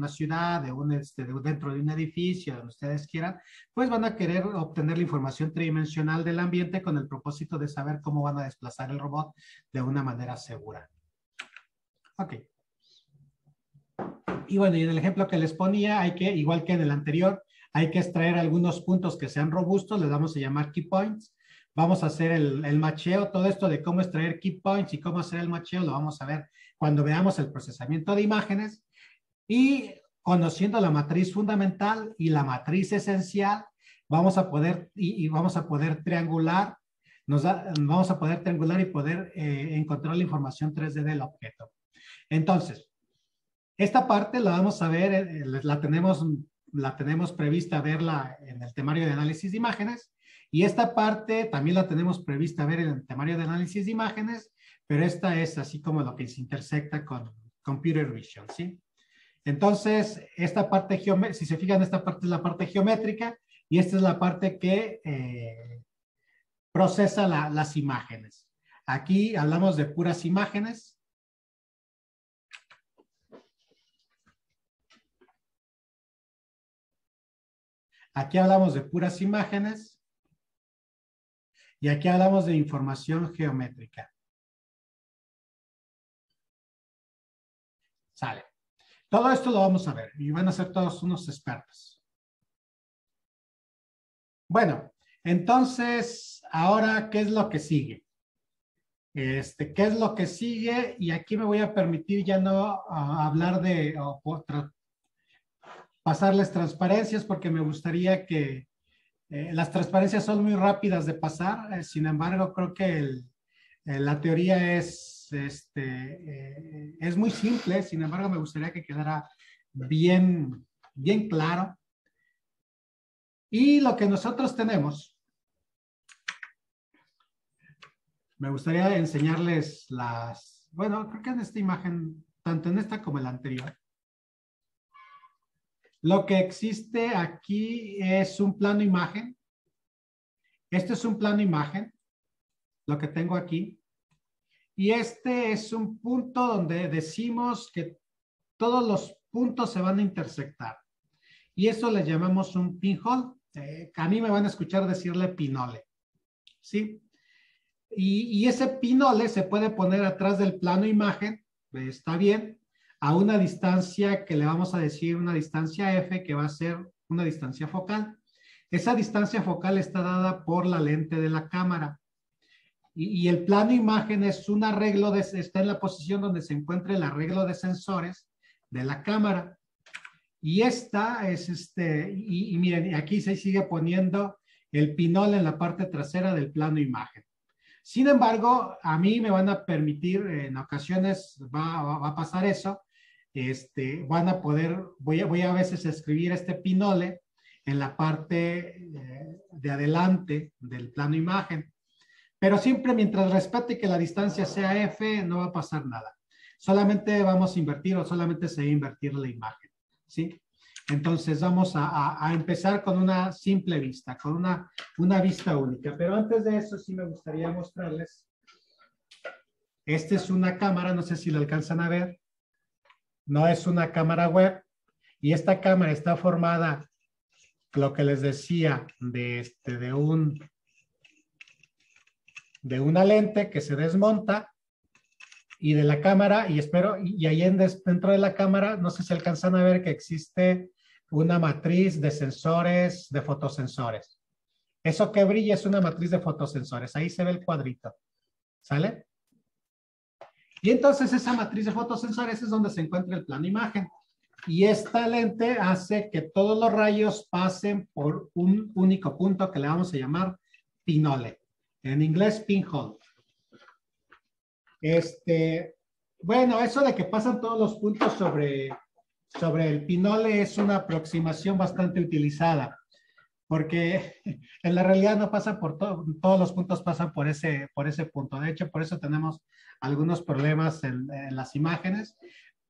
ciudad, dentro de un edificio, donde ustedes quieran, pues van a querer obtener la información tridimensional del ambiente con el propósito de saber cómo van a desplazar el robot de una manera segura. Ok. Y bueno, y en el ejemplo que les ponía, igual que en el anterior, hay que extraer algunos puntos que sean robustos, les vamos a llamar key points. Vamos a hacer el macheo, todo esto de cómo extraer key points y cómo hacer el macheo, lo vamos a ver cuando veamos el procesamiento de imágenes. Y conociendo la matriz fundamental y la matriz esencial, vamos a poder triangular, vamos a poder triangular y poder encontrar la información 3D del objeto. Entonces, esta parte la vamos a ver, la tenemos prevista verla en el temario de análisis de imágenes, y esta parte también la tenemos prevista ver en el temario de análisis de imágenes, pero esta es así como lo que se intersecta con Computer Vision, ¿sí? Entonces, esta parte, si se fijan, esta parte es la parte geométrica, y esta es la parte que procesa las imágenes. Aquí hablamos de puras imágenes. Aquí hablamos de puras imágenes. Y aquí hablamos de información geométrica. Sale. Todo esto lo vamos a ver y van a ser todos unos expertos. Bueno, entonces, ahora, ¿qué es lo que sigue? ¿Qué es lo que sigue? Y aquí me voy a permitir ya no hablar de pasarles transparencias, porque me gustaría que las transparencias son muy rápidas de pasar. Sin embargo, creo que la teoría es muy simple. Sin embargo, me gustaría que quedara bien claro. Y lo que nosotros tenemos, me gustaría enseñarles bueno, creo que en esta imagen, tanto en esta como en la anterior, lo que existe aquí es un plano imagen. Este es un plano imagen, lo que tengo aquí. Y este es un punto donde decimos que todos los puntos se van a intersectar. Y eso le llamamos un pinhole. A mí me van a escuchar decirle pinole. ¿Sí? Y ese pinole se puede poner atrás del plano imagen. Está bien. a una distancia que le vamos a decir una distancia F, que va a ser una distancia focal. Esa distancia focal está dada por la lente de la cámara. Y el plano imagen es un arreglo, está en la posición donde se encuentra el arreglo de sensores de la cámara. Y esta es y miren, aquí se sigue poniendo el pinol en la parte trasera del plano imagen. Sin embargo, a mí me van a permitir, en ocasiones va a pasar eso, van a poder, voy a veces escribir este pinole en la parte de adelante del plano imagen. Pero siempre mientras respete que la distancia sea F, no va a pasar nada. Solamente vamos a invertir o solamente se va a invertir la imagen, ¿sí? Entonces vamos a empezar con una simple vista, con una vista única. Pero antes de eso sí me gustaría mostrarles. Esta es una cámara, no sé si la alcanzan a ver. No es una cámara web. Y esta cámara está formada, lo que les decía, de una lente que se desmonta y de la cámara, y ahí dentro de la cámara, no sé si alcanzan a ver que existe una matriz de sensores, de fotosensores. Eso que brilla es una matriz de fotosensores. Ahí se ve el cuadrito. ¿Sale? Y entonces esa matriz de fotosensores es donde se encuentra el plano imagen. Y esta lente hace que todos los rayos pasen por un único punto que le vamos a llamar pinole. En inglés, pinhole. Bueno, eso de que pasan todos los puntos sobre el pinole es una aproximación bastante utilizada, porque en la realidad no pasa por todos los puntos pasan por ese punto. De hecho, por eso tenemos algunos problemas en las imágenes,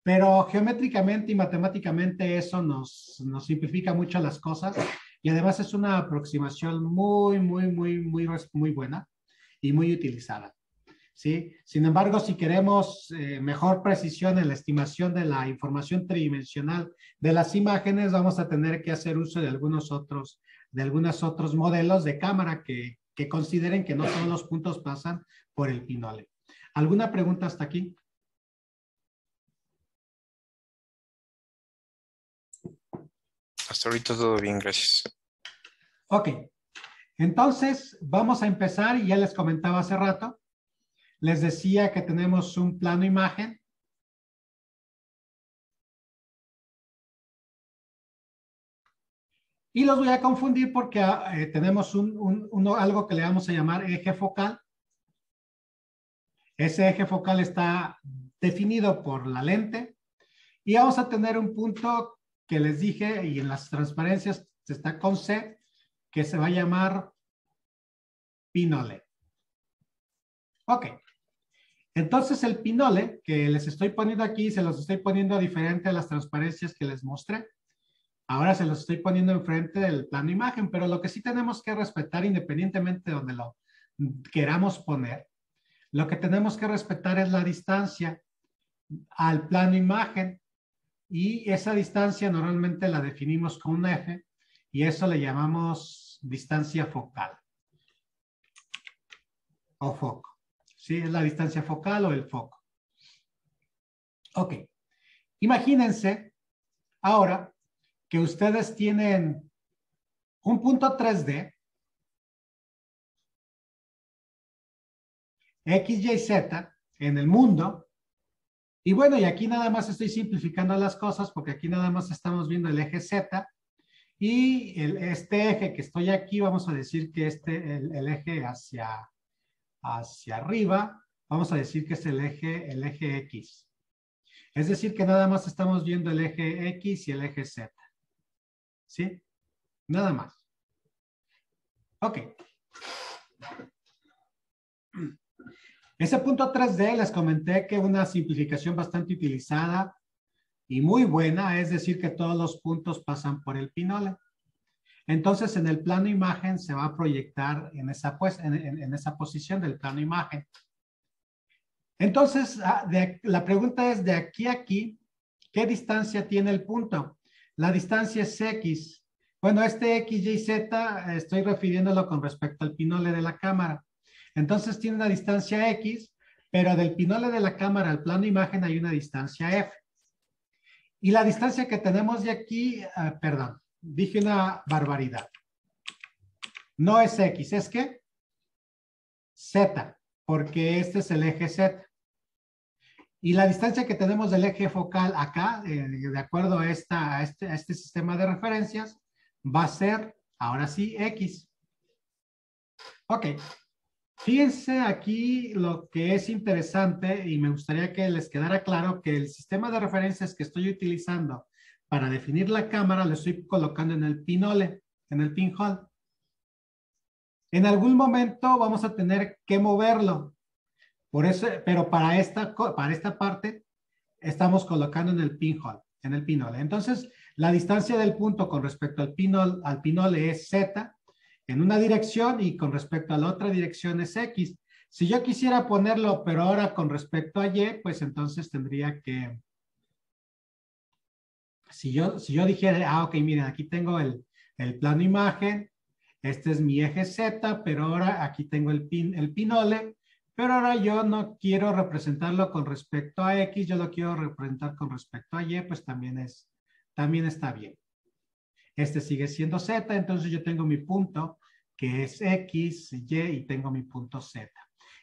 pero geométricamente y matemáticamente eso nos simplifica mucho las cosas y además es una aproximación muy buena y muy utilizada. ¿Sí? Sin embargo, si queremos mejor precisión en la estimación de la información tridimensional de las imágenes, vamos a tener que hacer uso de algunos otros modelos de cámara que consideren que no todos los puntos pasan por el pinole. ¿Alguna pregunta hasta aquí? Hasta ahorita todo bien, gracias. Ok. Entonces, vamos a empezar y ya les comentaba hace rato. Les decía que tenemos un plano imagen. Y los voy a confundir porque tenemos algo que le vamos a llamar eje focal. Ese eje focal está definido por la lente. Y vamos a tener un punto que les dije, y en las transparencias está con C, que se va a llamar pinole. Ok. Entonces el pinole que les estoy poniendo aquí, se los estoy poniendo diferente a las transparencias que les mostré. Ahora se los estoy poniendo enfrente del plano imagen, pero lo que sí tenemos que respetar, independientemente de donde lo queramos poner, lo que tenemos que respetar es la distancia al plano imagen. Y esa distancia normalmente la definimos con un F y eso le llamamos distancia focal o foco. ¿Sí? Es la distancia focal o el foco. Ok. Imagínense ahora que ustedes tienen un punto 3D, X, Y, Z en el mundo. Y bueno, y aquí nada más estoy simplificando las cosas porque aquí nada más estamos viendo el eje Z y este eje que estoy aquí, vamos a decir que el eje hacia arriba, vamos a decir que es el eje X. Es decir, que nada más estamos viendo el eje X y el eje Z. ¿Sí? Nada más. Ok. Ese punto 3D les comenté que una simplificación bastante utilizada y muy buena, es decir, que todos los puntos pasan por el pinole. Entonces, en el plano imagen se va a proyectar en esa posición del plano imagen. Entonces, la pregunta es, de aquí a aquí, ¿qué distancia tiene el punto? La distancia es X. Bueno, este X, Y, Z, estoy refiriéndolo con respecto al pinole de la cámara. Entonces tiene una distancia X, pero del pinole de la cámara al plano imagen hay una distancia F. Y la distancia que tenemos de aquí, perdón, dije una barbaridad. No es X, ¿es qué? Z, porque este es el eje Z. Y la distancia que tenemos del eje focal acá, de acuerdo a este sistema de referencias, va a ser, ahora sí, X. Ok. Fíjense aquí lo que es interesante y me gustaría que les quedara claro que el sistema de referencias que estoy utilizando para definir la cámara lo estoy colocando en el pinole, en el pinhole. En algún momento vamos a tener que moverlo. Por eso, pero para esta parte estamos colocando en el pinhole, en el pinole. Entonces, la distancia del punto con respecto al pinole es Z en una dirección y con respecto a la otra dirección es X. Si yo quisiera ponerlo, pero ahora con respecto a Y, pues entonces tendría que... Si yo dijera, ok, miren, aquí tengo el plano imagen, este es mi eje Z, pero ahora aquí tengo el pinole, pero ahora yo no quiero representarlo con respecto a X, yo lo quiero representar con respecto a Y, pues también está bien. Este sigue siendo Z, entonces yo tengo mi punto que es X, Y y tengo mi punto Z.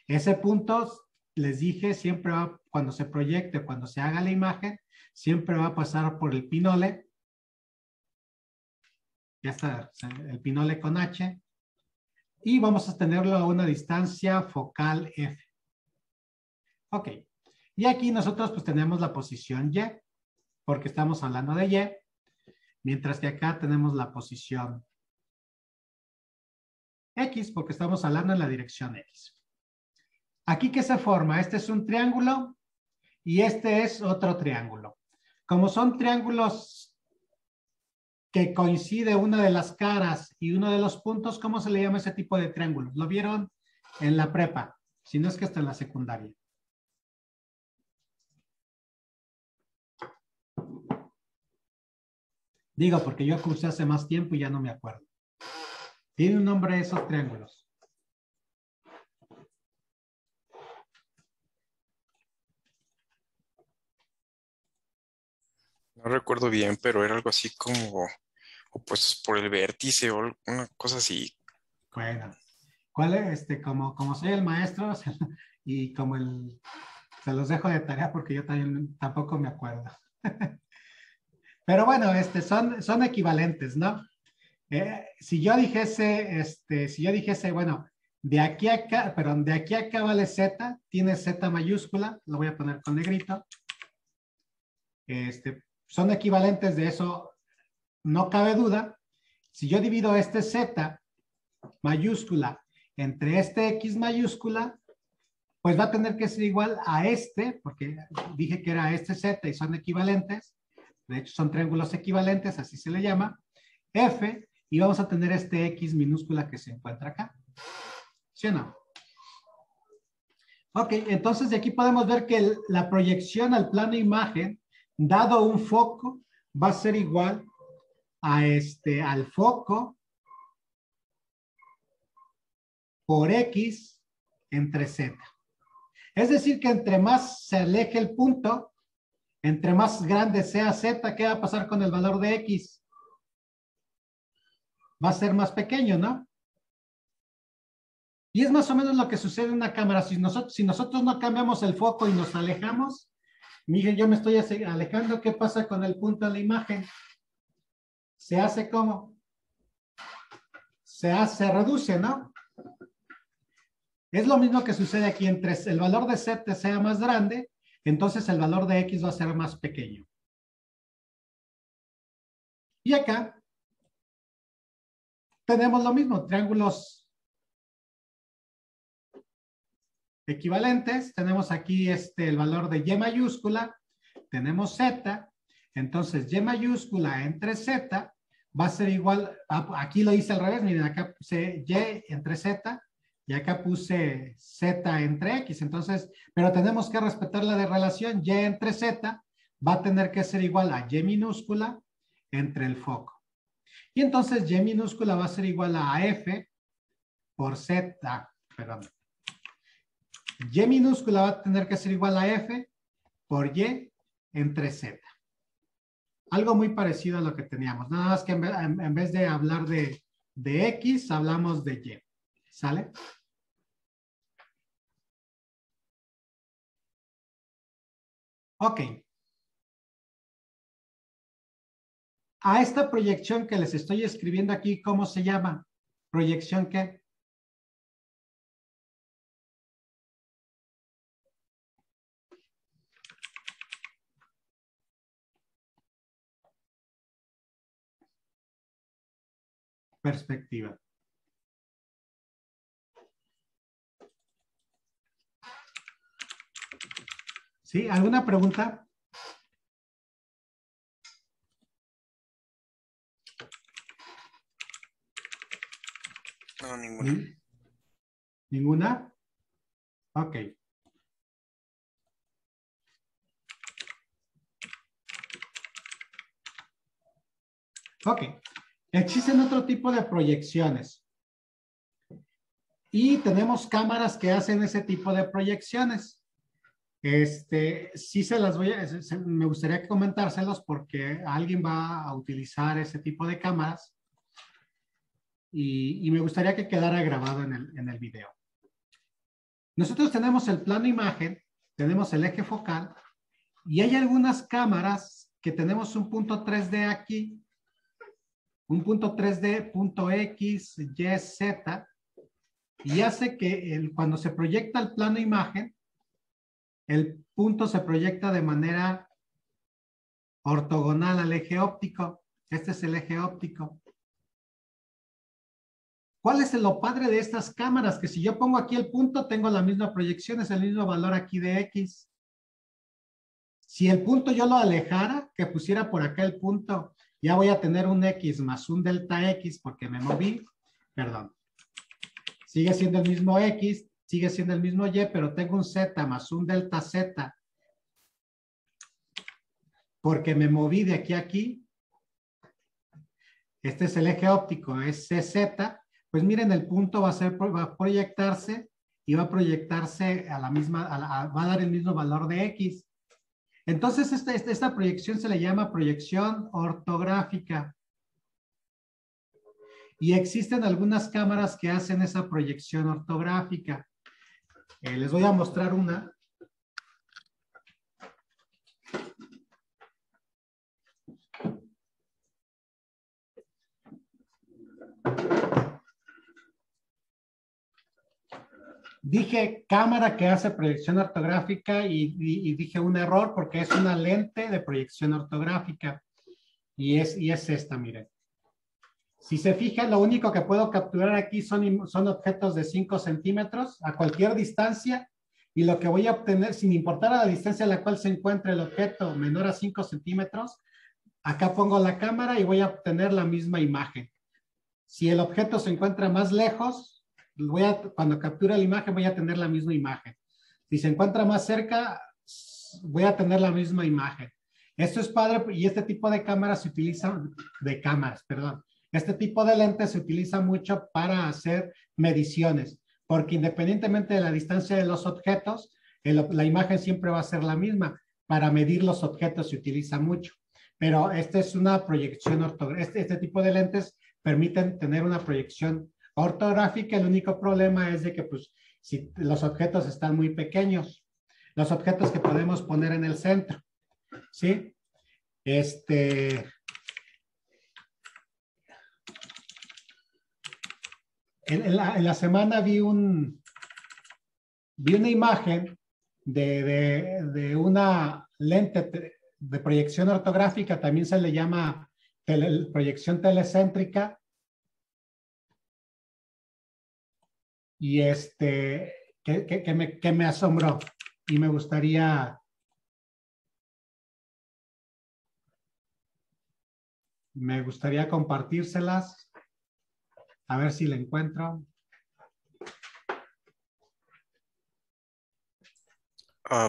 Ese punto, les dije, siempre va, cuando se proyecte, cuando se haga la imagen, siempre va a pasar por el pinole. Ya está, el pinole con H. Y vamos a tenerlo a una distancia focal F. Ok. Y aquí nosotros pues tenemos la posición Y, porque estamos hablando de Y, mientras que acá tenemos la posición X, porque estamos hablando en la dirección X. Aquí, ¿qué se forma? Este es un triángulo y este es otro triángulo. Como son triángulos que coincide una de las caras y uno de los puntos, ¿cómo se le llama ese tipo de triángulos? ¿Lo vieron en la prepa? Si no es que hasta en la secundaria. Digo, porque yo cursé hace más tiempo y ya no me acuerdo. Tiene un nombre esos triángulos. No recuerdo bien, pero era algo así como opuestos por el vértice o una cosa así. Bueno, ¿cuál es? Como soy el maestro y como se los dejo de tarea porque yo también tampoco me acuerdo. Pero bueno, son equivalentes, ¿no? Si yo dijese, bueno, de aquí a acá, perdón, de aquí a acá vale Z, tiene Z mayúscula, lo voy a poner con negrito. Son equivalentes, de eso no cabe duda. Si yo divido este Z mayúscula entre este X mayúscula, pues va a tener que ser igual a porque dije que era este Z y son equivalentes. De hecho, son triángulos equivalentes, así se le llama. F, y vamos a tener este X minúscula que se encuentra acá. ¿Sí o no? Ok, entonces de aquí podemos ver que la proyección al plano imagen, dado un foco, va a ser igual a al foco por X entre Z. Es decir, que entre más se aleje el punto, entre más grande sea Z, ¿qué va a pasar con el valor de X? Va a ser más pequeño, ¿no? Y es más o menos lo que sucede en una cámara. Si nosotros no cambiamos el foco y nos alejamos, miren, yo me estoy alejando, ¿qué pasa con el punto de la imagen? Se hace como, se reduce, ¿no? Es lo mismo que sucede aquí, entre el valor de Z sea más grande, entonces el valor de X va a ser más pequeño. Y acá tenemos lo mismo, triángulos equivalentes. Tenemos aquí el valor de Y mayúscula, tenemos Z, entonces Y mayúscula entre Z va a ser igual, aquí lo hice al revés, miren, acá puse Y entre Z y acá puse Z entre X, entonces, pero tenemos que respetar la de relación, Y entre Z va a tener que ser igual a Y minúscula entre el foco. Y entonces Y minúscula va a ser igual a F por Z, perdón. Y minúscula va a tener que ser igual a F por Y entre Z. Algo muy parecido a lo que teníamos. Nada más que en vez de hablar de X, hablamos de Y. ¿Sale? Ok. A esta proyección que les estoy escribiendo aquí, ¿cómo se llama? ¿Proyección qué? Perspectiva. ¿Sí? ¿Alguna pregunta? No, ninguna. ¿Ninguna? Ok. Ok. Existen otro tipo de proyecciones. Y tenemos cámaras que hacen ese tipo de proyecciones. Sí se las voy a, me gustaría comentárselos porque alguien va a utilizar ese tipo de cámaras y me gustaría que quedara grabado en el video. Nosotros tenemos el plano imagen, tenemos el eje focal y hay algunas cámaras que tenemos un punto 3D aquí, un punto 3D, punto X, Y, Z, y hace que cuando se proyecta el plano imagen, el punto se proyecta de manera ortogonal al eje óptico. Este es el eje óptico. ¿Cuál es lo padre de estas cámaras? Que si yo pongo aquí el punto, tengo la misma proyección, es el mismo valor aquí de X. Si el punto yo lo alejara, que pusiera por acá el punto, ya voy a tener un X más un delta X porque me moví, perdón. Sigue siendo el mismo X, sigue siendo el mismo Y, pero tengo un Z más un delta Z porque me moví de aquí a aquí. Este es el eje óptico, es CZ. Pues miren, el punto va a proyectarse y va a proyectarse a la misma, va a dar el mismo valor de X. Entonces, esta proyección se le llama proyección ortográfica. Y existen algunas cámaras que hacen esa proyección ortográfica. Les voy a mostrar una. Dije cámara que hace proyección ortográfica y dije un error porque es una lente de proyección ortográfica. Y es esta, miren. Si se fijan, lo único que puedo capturar aquí son objetos de 5 centímetros a cualquier distancia. Y lo que voy a obtener, sin importar a la distancia a la cual se encuentre el objeto menor a 5 centímetros, acá pongo la cámara y voy a obtener la misma imagen. Si el objeto se encuentra más lejos, cuando capture la imagen voy a tener la misma imagen. Si se encuentra más cerca, voy a tener la misma imagen. Esto es padre y este tipo de cámaras se utiliza, este tipo de lentes se utiliza mucho para hacer mediciones, porque independientemente de la distancia de los objetos, la imagen siempre va a ser la misma. Para medir los objetos se utiliza mucho, pero esta es una proyección ortográfica. Este tipo de lentes permiten tener una proyección ortográfica. El único problema es de que, pues, si los objetos están muy pequeños, los objetos que podemos poner en el centro, ¿sí? En la semana vi una imagen de una lente de proyección ortográfica, también se le llama proyección telecéntrica. Y que me asombró y me gustaría compartírselas. A ver si la encuentro.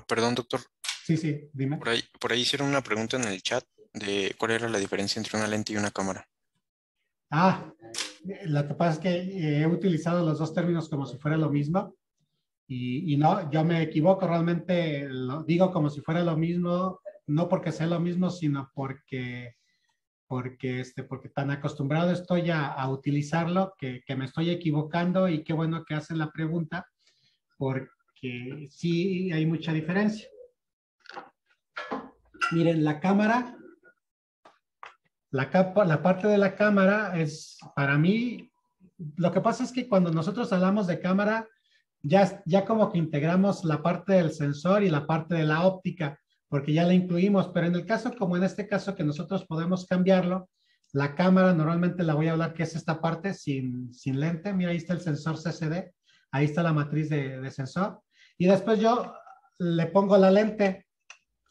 Perdón, doctor. Sí, dime. Por ahí hicieron una pregunta en el chat de cuál era la diferencia entre una lente y una cámara. Lo que pasa es que he utilizado los dos términos como si fuera lo mismo y no, yo me equivoco, realmente lo digo como si fuera lo mismo no porque sea lo mismo, sino porque tan acostumbrado estoy a utilizarlo que me estoy equivocando, y qué bueno que hacen la pregunta, porque sí hay mucha diferencia. Miren, la cámara, la parte de la cámara es, para mí, lo que pasa es que cuando nosotros hablamos de cámara, ya como que integramos la parte del sensor y la parte de la óptica, porque ya la incluimos, pero en el caso, como en este caso, que nosotros podemos cambiarlo, la cámara normalmente la voy a hablar que es esta parte sin lente. Mira, ahí está el sensor CCD, ahí está la matriz de sensor, y después yo le pongo la lente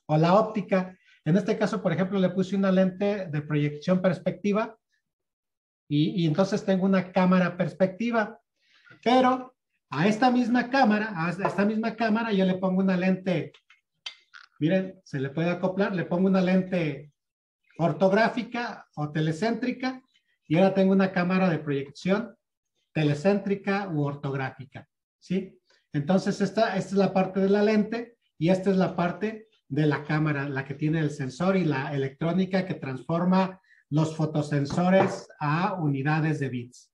o la óptica. En este caso, por ejemplo, le puse una lente de proyección perspectiva, y entonces tengo una cámara perspectiva, pero a esta misma cámara yo le pongo una lente, miren, se le puede acoplar, le pongo una lente ortográfica o telecéntrica, y ahora tengo una cámara de proyección telecéntrica u ortográfica, ¿sí? Entonces esta es la parte de la lente, y esta es la parte de la cámara, la que tiene el sensor y la electrónica que transforma los fotosensores a unidades de bits.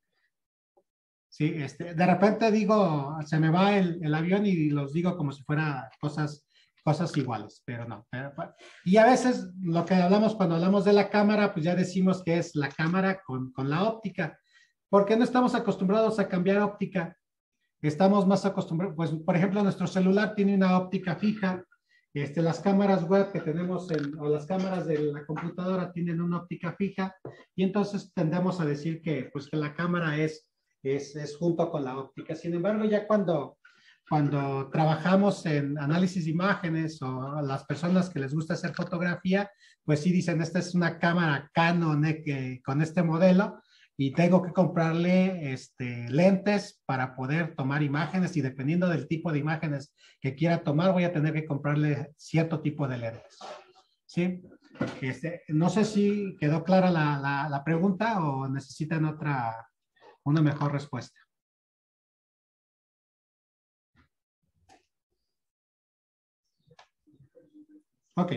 Sí, de repente digo, se me va el avión y los digo como si fuera cosas iguales, pero no. Y a veces lo que hablamos cuando hablamos de la cámara, pues ya decimos que es la cámara con la óptica, porque no estamos acostumbrados a cambiar óptica. Estamos más acostumbrados, pues por ejemplo, nuestro celular tiene una óptica fija. Las cámaras web que tenemos o las cámaras de la computadora tienen una óptica fija, y entonces tendemos a decir que la cámara es junto con la óptica. Sin embargo, ya cuando trabajamos en análisis de imágenes, o las personas que les gusta hacer fotografía, pues sí dicen, esta es una cámara Canon con este modelo, y tengo que comprarle lentes para poder tomar imágenes, y dependiendo del tipo de imágenes que quiera tomar, voy a tener que comprarle cierto tipo de lentes. ¿Sí? No sé si quedó clara la pregunta, o necesitan una mejor respuesta. Ok.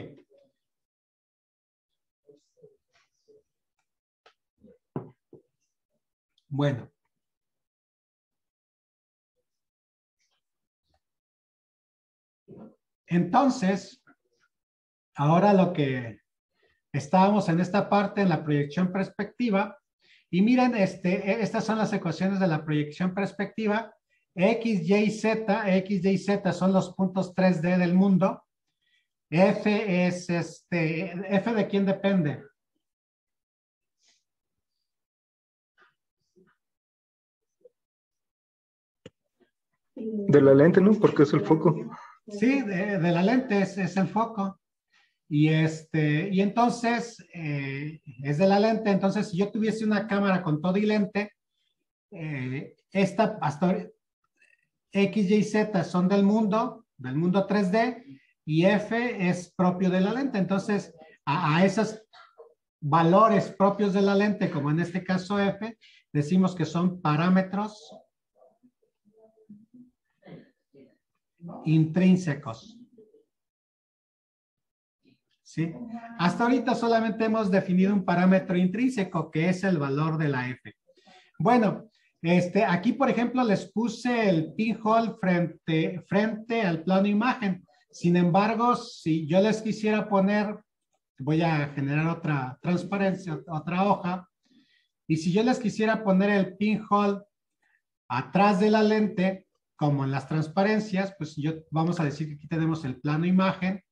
Bueno. Entonces, ahora lo que estábamos en esta parte, en la proyección perspectiva, y miren, estas son las ecuaciones de la proyección perspectiva. X, Y, Z son los puntos 3D del mundo. F es ¿F de quién depende? De la lente, ¿no? Porque es el foco. Sí, de la lente es el foco. Y entonces es de la lente. Entonces, si yo tuviese una cámara con todo y lente, hasta X, Y, Z son del mundo 3D, y F es propio de la lente. Entonces, a esos valores propios de la lente, como en este caso F, decimos que son parámetros intrínsecos. ¿Sí? Hasta ahorita solamente hemos definido un parámetro intrínseco, que es el valor de la F. Bueno, aquí, por ejemplo, les puse el pinhole frente al plano imagen. Sin embargo, si yo les quisiera poner, voy a generar otra transparencia, otra hoja, y si yo les quisiera poner el pinhole atrás de la lente, como en las transparencias, pues vamos a decir que aquí tenemos el plano imagen.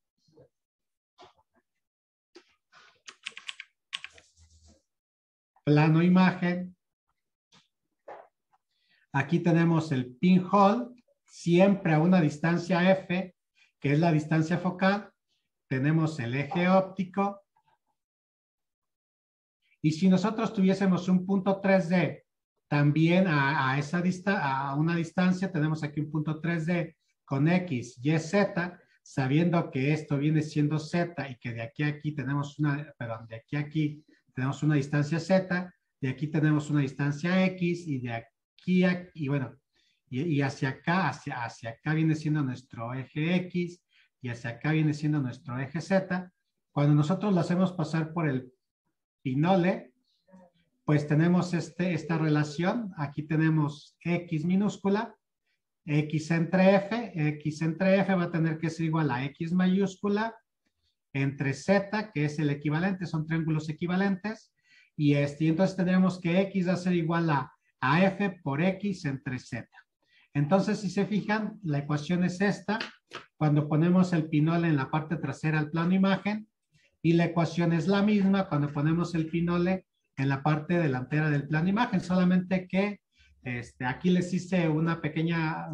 Plano imagen. Aquí tenemos el pinhole, siempre a una distancia F, que es la distancia focal. Tenemos el eje óptico. Y si nosotros tuviésemos un punto 3D también a una distancia, tenemos aquí un punto 3D con X, Y, Z, sabiendo que esto viene siendo Z, y que de aquí a aquí tenemos de aquí a aquí tenemos una distancia Z, de aquí tenemos una distancia X, y de aquí a aquí, y bueno, y hacia acá, hacia acá viene siendo nuestro eje X, y hacia acá viene siendo nuestro eje Z. cuando nosotros lo hacemos pasar por el pinole, pues tenemos esta relación. Aquí tenemos X minúscula, X entre F va a tener que ser igual a X mayúscula entre Z, que es el equivalente, son triángulos equivalentes, y entonces tendremos que X va a ser igual a F por X entre Z. Entonces, si se fijan, la ecuación es esta, cuando ponemos el pinole en la parte trasera al plano imagen, y la ecuación es la misma cuando ponemos el pinole en la parte delantera del plano imagen, solamente que aquí les hice una pequeña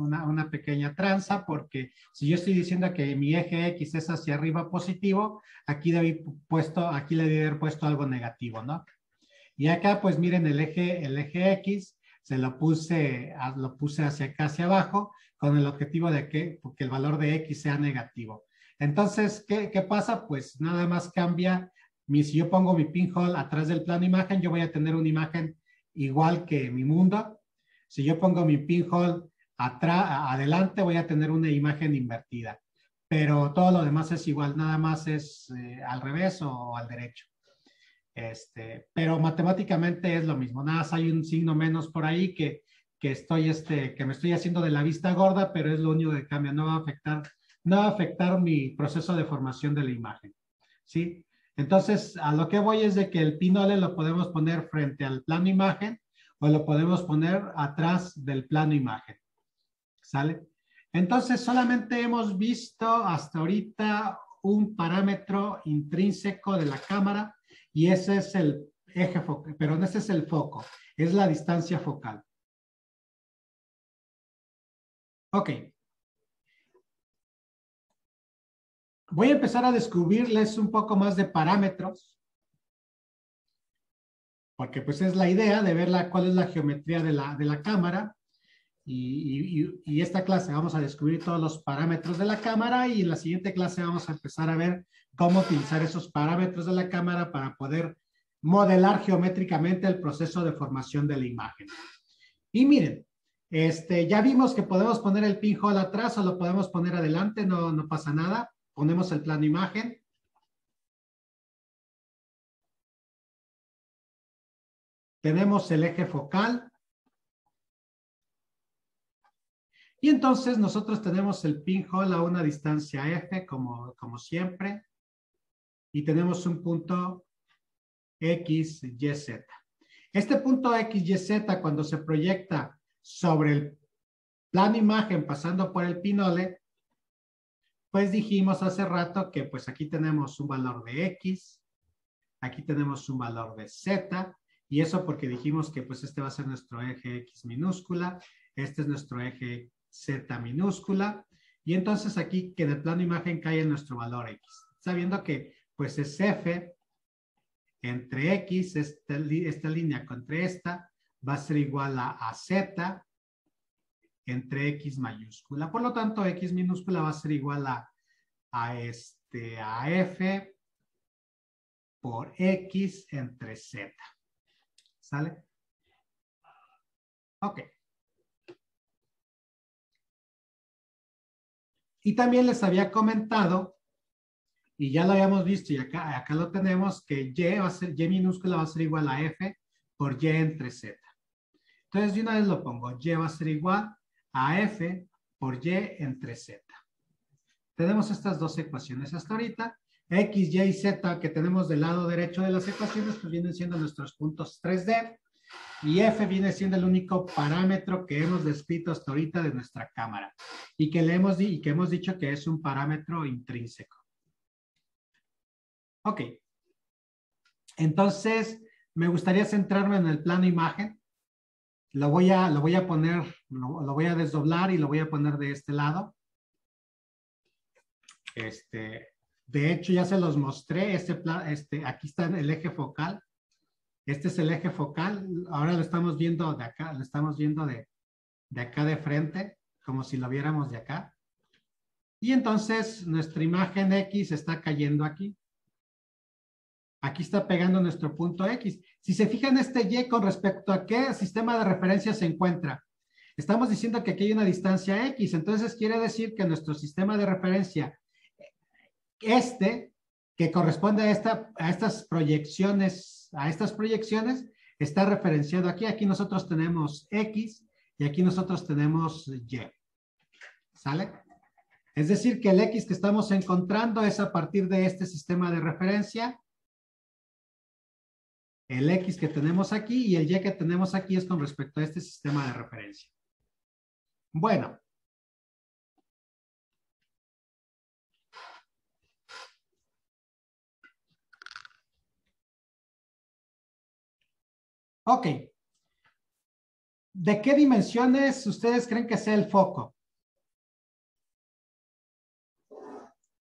tranza, porque si yo estoy diciendo que mi eje X es hacia arriba positivo, aquí le debí haber puesto algo negativo, ¿no? Y acá, pues miren, el eje X se lo puse hacia acá, hacia abajo, con el objetivo de que el valor de X sea negativo. Entonces, ¿qué pasa? Pues nada más cambia, si yo pongo mi pinhole atrás del plano imagen, yo voy a tener una imagen igual que mi mundo. Si yo pongo mi pinhole adelante, voy a tener una imagen invertida. Pero todo lo demás es igual, nada más es al revés o al derecho. Pero matemáticamente es lo mismo, nada más hay un signo menos por ahí que me estoy haciendo de la vista gorda, pero es lo único que cambia, no va a afectar mi proceso de formación de la imagen, ¿sí? Entonces, a lo que voy es de que el pinole lo podemos poner frente al plano imagen o lo podemos poner atrás del plano imagen, ¿sale? Entonces, solamente hemos visto hasta ahorita un parámetro intrínseco de la cámara, y ese es el eje focal, pero ese es el foco, es la distancia focal. Ok. Voy a empezar a descubrirles un poco más de parámetros, porque pues es la idea de ver cuál es la geometría de la cámara, y esta clase vamos a descubrir todos los parámetros de la cámara, y en la siguiente clase vamos a empezar a ver cómo utilizar esos parámetros de la cámara para poder modelar geométricamente el proceso de formación de la imagen. Y miren, ya vimos que podemos poner el pinhole atrás o lo podemos poner adelante, no pasa nada. Ponemos el plano imagen. Tenemos el eje focal. Y entonces nosotros tenemos el pinhole a una distancia F, como siempre. Y tenemos un punto X, Y, Z. Este punto X, Y, Z, cuando se proyecta sobre el plano imagen pasando por el pinole, pues dijimos hace rato que pues aquí tenemos un valor de X, aquí tenemos un valor de Z, y eso porque dijimos que pues este va a ser nuestro eje X minúscula, este es nuestro eje Z minúscula, y entonces aquí que en el plano imagen cae nuestro valor X, sabiendo que pues es F entre X, esta línea contra esta, va a ser igual a Z entre X mayúscula. Por lo tanto, X minúscula va a ser igual a F por X entre Z. ¿Sale? Ok. Y también les había comentado, y ya lo habíamos visto y acá lo tenemos, que Y minúscula va a ser igual a F por Y entre Z. Entonces, de una vez lo pongo. Y va a ser igual a F por Y entre Z. Tenemos estas dos ecuaciones hasta ahorita. X, Y y Z que tenemos del lado derecho de las ecuaciones, pues vienen siendo nuestros puntos 3D. Y F viene siendo el único parámetro que hemos descrito hasta ahorita de nuestra cámara. Y que hemos dicho que es un parámetro intrínseco. Ok. Entonces, me gustaría centrarme en el plano imagen. Lo voy a desdoblar y lo voy a poner de este lado. De hecho, ya se los mostré. Aquí está el eje focal. Este es el eje focal. Ahora lo estamos viendo de acá. Lo estamos viendo de acá de frente, como si lo viéramos de acá. Y entonces, nuestra imagen X está cayendo aquí. Aquí está pegando nuestro punto X. Si se fijan este Y con respecto a qué sistema de referencia se encuentra. Estamos diciendo que aquí hay una distancia X. Entonces quiere decir que nuestro sistema de referencia, que que corresponde a estas proyecciones, está referenciado aquí. Aquí nosotros tenemos X y aquí nosotros tenemos Y. ¿Sale? Es decir, que el X que estamos encontrando es a partir de este sistema de referencia. El X que tenemos aquí y el Y que tenemos aquí es con respecto a este sistema de referencia. Bueno. Ok. ¿De qué dimensiones ustedes creen que sea el foco?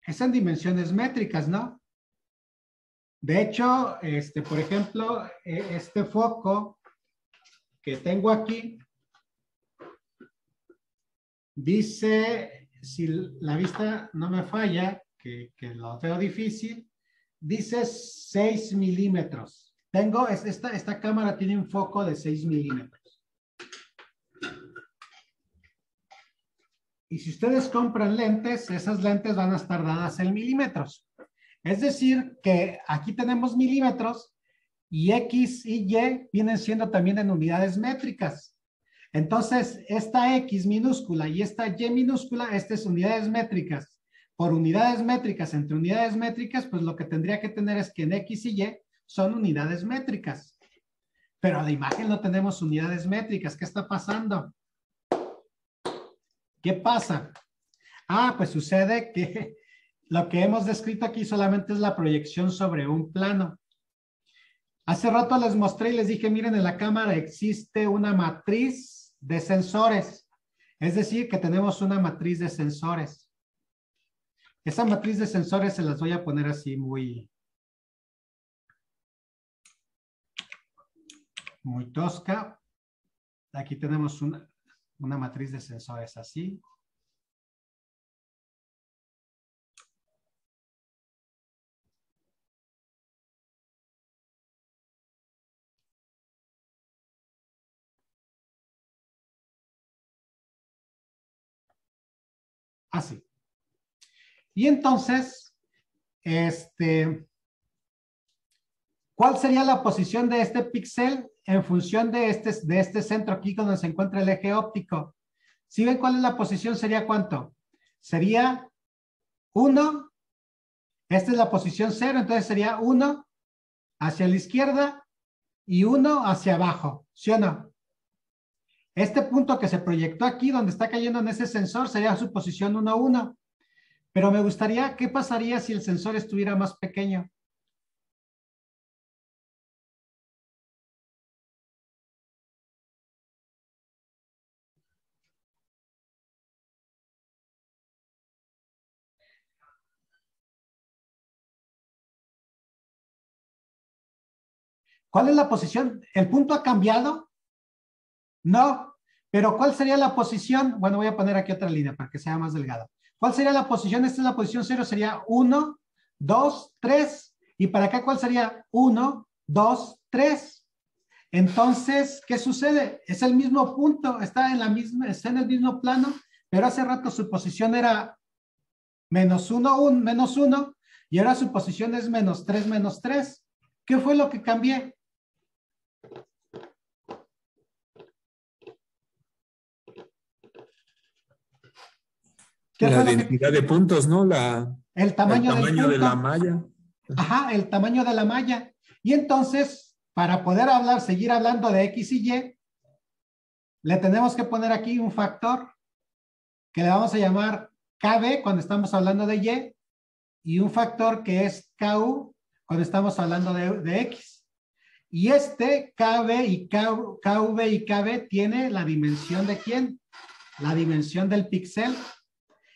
Es en dimensiones métricas, ¿no? De hecho, por ejemplo, este foco que tengo aquí dice, si la vista no me falla, que lo veo difícil, dice 6 milímetros. Esta cámara tiene un foco de 6 milímetros. Y si ustedes compran lentes, esas lentes van a estar dadas en milímetros. Es decir, que aquí tenemos milímetros y X y Y vienen siendo también en unidades métricas. Entonces, esta X minúscula y esta Y minúscula, estas unidades métricas. Por unidades métricas entre unidades métricas, pues lo que tendría que tener es que en X y Y son unidades métricas. Pero de imagen no tenemos unidades métricas. ¿Qué está pasando? ¿Qué pasa? Ah, pues sucede que lo que hemos descrito aquí solamente es la proyección sobre un plano. Hace rato les mostré y les dije, miren, en la cámara existe una matriz de sensores. Es decir, que tenemos una matriz de sensores. Esa matriz de sensores se las voy a poner así muy tosca. Aquí tenemos una matriz de sensores así. Así. Y entonces, ¿cuál sería la posición de este píxel en función de este centro aquí donde se encuentra el eje óptico? ¿Sí ven cuál es la posición? ¿Sería cuánto? Sería 1. Esta es la posición 0, entonces sería 1 hacia la izquierda y 1 hacia abajo, ¿sí o no? Este punto que se proyectó aquí, donde está cayendo en ese sensor, sería su posición 1, 1. Pero me gustaría, ¿qué pasaría si el sensor estuviera más pequeño? ¿Cuál es la posición? ¿El punto ha cambiado? No. Pero ¿cuál sería la posición? Bueno, voy a poner aquí otra línea para que sea más delgada. ¿Cuál sería la posición? Esta es la posición 0, sería 1, 2, 3. Y para acá, ¿cuál sería? 1, 2, 3. Entonces, ¿qué sucede? Es el mismo punto, está en el mismo plano, pero hace rato su posición era menos 1, menos 1, y ahora su posición es menos 3, menos 3. ¿Qué fue lo que cambié? La densidad de puntos, ¿no? El tamaño del punto. De la malla. Ajá, el tamaño de la malla. Y entonces, para poder seguir hablando de X y Y, le tenemos que poner aquí un factor que le vamos a llamar KB cuando estamos hablando de Y y un factor que es KU cuando estamos hablando de X. Y KB y KV y KB tiene la dimensión ¿de quién? La dimensión del píxel.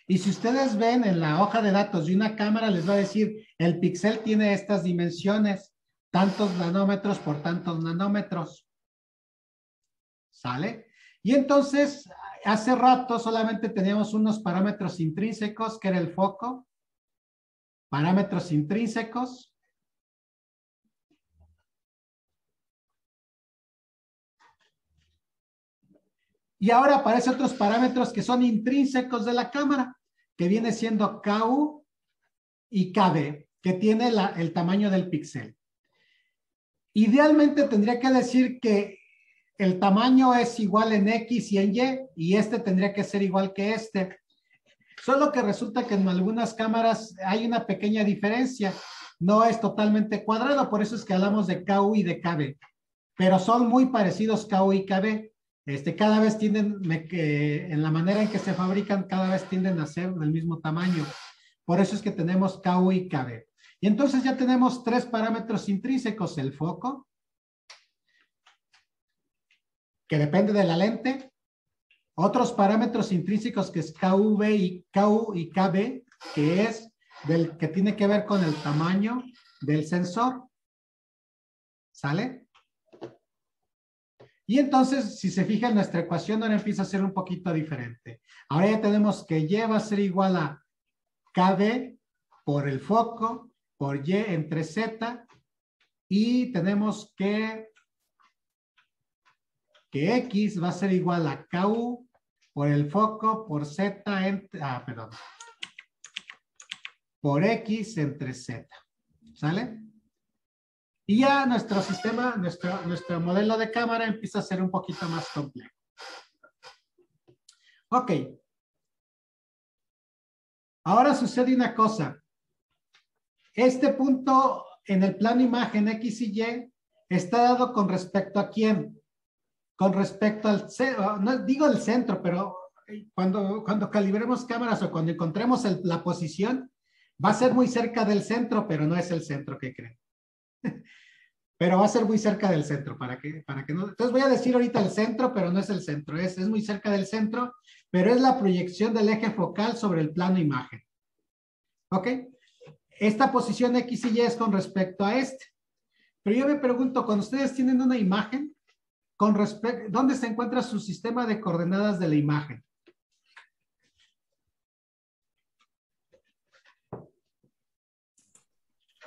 Y si ustedes ven en la hoja de datos de una cámara, les va a decir, el píxel tiene estas dimensiones, tantos nanómetros por tantos nanómetros. ¿Sale? Y entonces, hace rato solamente teníamos unos parámetros intrínsecos, que era el foco. Parámetros intrínsecos. Y ahora aparecen otros parámetros que son intrínsecos de la cámara, que viene siendo KU y KB. que tiene el tamaño del píxel. Idealmente tendría que decir que el tamaño es igual en X y en Y, y este tendría que ser igual que este. Solo que resulta que en algunas cámaras hay una pequeña diferencia. No es totalmente cuadrado, por eso es que hablamos de KU y de KB. Pero son muy parecidos KU y KB. Cada vez tienden, en la manera en que se fabrican, cada vez tienden a ser del mismo tamaño. Por eso es que tenemos KU y KB. Y entonces ya tenemos tres parámetros intrínsecos: el foco, que depende de la lente; otros parámetros intrínsecos, que es KU y KB, que es del que tiene que ver con el tamaño del sensor. ¿Sale? Y entonces, si se fijan, nuestra ecuación ahora empieza a ser un poquito diferente. Ahora ya tenemos que Y va a ser igual a KB por el foco, por Y entre Z, y tenemos que X va a ser igual a KU por el foco, por Z, por X entre Z. ¿Sale? Y ya nuestro sistema, nuestro modelo de cámara empieza a ser un poquito más complejo. Ok. Ahora sucede una cosa. Este punto en el plano imagen X y Y está dado con respecto a quién. Con respecto al centro, no digo el centro, pero cuando calibremos cámaras o cuando encontremos la posición, va a ser muy cerca del centro, pero no es el centro, que creen. Pero va a ser muy cerca del centro, para que no. Entonces voy a decir ahorita el centro, pero no es el centro, es muy cerca del centro, pero es la proyección del eje focal sobre el plano imagen. ¿Ok? Esta posición X y Y es con respecto a este. Pero yo me pregunto, cuando ustedes tienen una imagen, ¿dónde se encuentra su sistema de coordenadas de la imagen?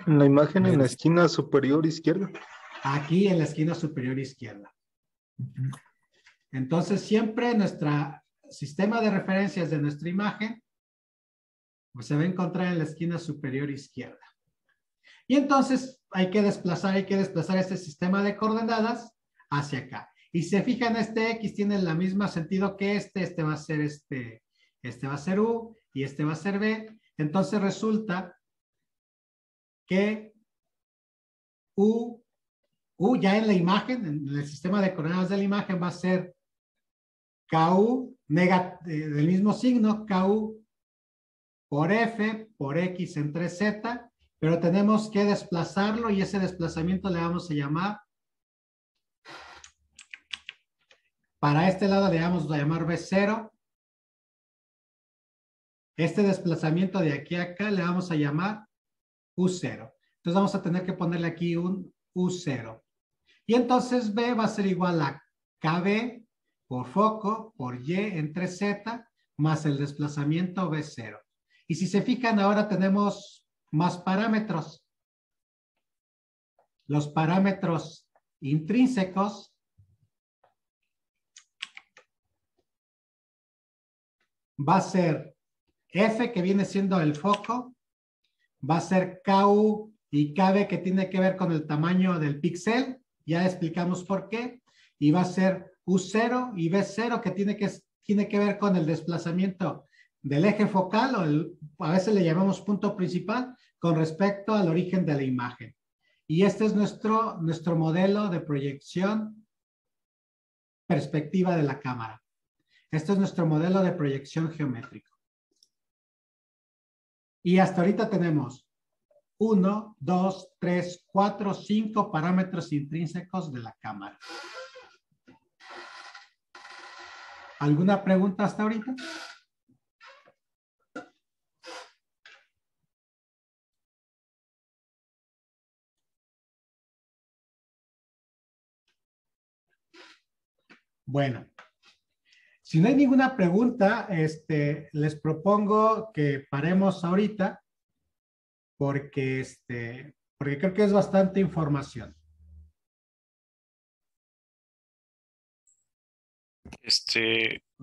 En la imagen, en la esquina superior izquierda. Aquí en la esquina superior izquierda. Entonces, siempre nuestro sistema de referencias de nuestra imagen pues se va a encontrar en la esquina superior izquierda. Y entonces hay que desplazar este sistema de coordenadas hacia acá. Y si se fijan, este X tiene el mismo sentido que este va a ser este va a ser U y este va a ser B. Entonces resulta que U ya en la imagen, en el sistema de coordenadas de la imagen, va a ser KU del mismo signo, KU por F por X entre Z, pero tenemos que desplazarlo y ese desplazamiento le vamos a llamar, para este lado le vamos a llamar B0. Este desplazamiento de aquí a acá le vamos a llamar U0. Entonces vamos a tener que ponerle aquí un U0. Y entonces B va a ser igual a KB por foco por Y entre Z más el desplazamiento B0. Y si se fijan, ahora tenemos más parámetros. Los parámetros intrínsecos va a ser F, que viene siendo el foco, va a ser KU y KB, que tiene que ver con el tamaño del píxel, ya explicamos por qué, y va a ser U0 y B0, que tiene que ver con el desplazamiento del eje focal, o a veces le llamamos punto principal, con respecto al origen de la imagen. Y este es nuestro modelo de proyección perspectiva de la cámara. Este es nuestro modelo de proyección geométrico. Y hasta ahorita tenemos 1, 2, 3, 4, 5 parámetros intrínsecos de la cámara. ¿Alguna pregunta hasta ahorita? Bueno, si no hay ninguna pregunta, les propongo que paremos ahorita porque creo que es bastante información.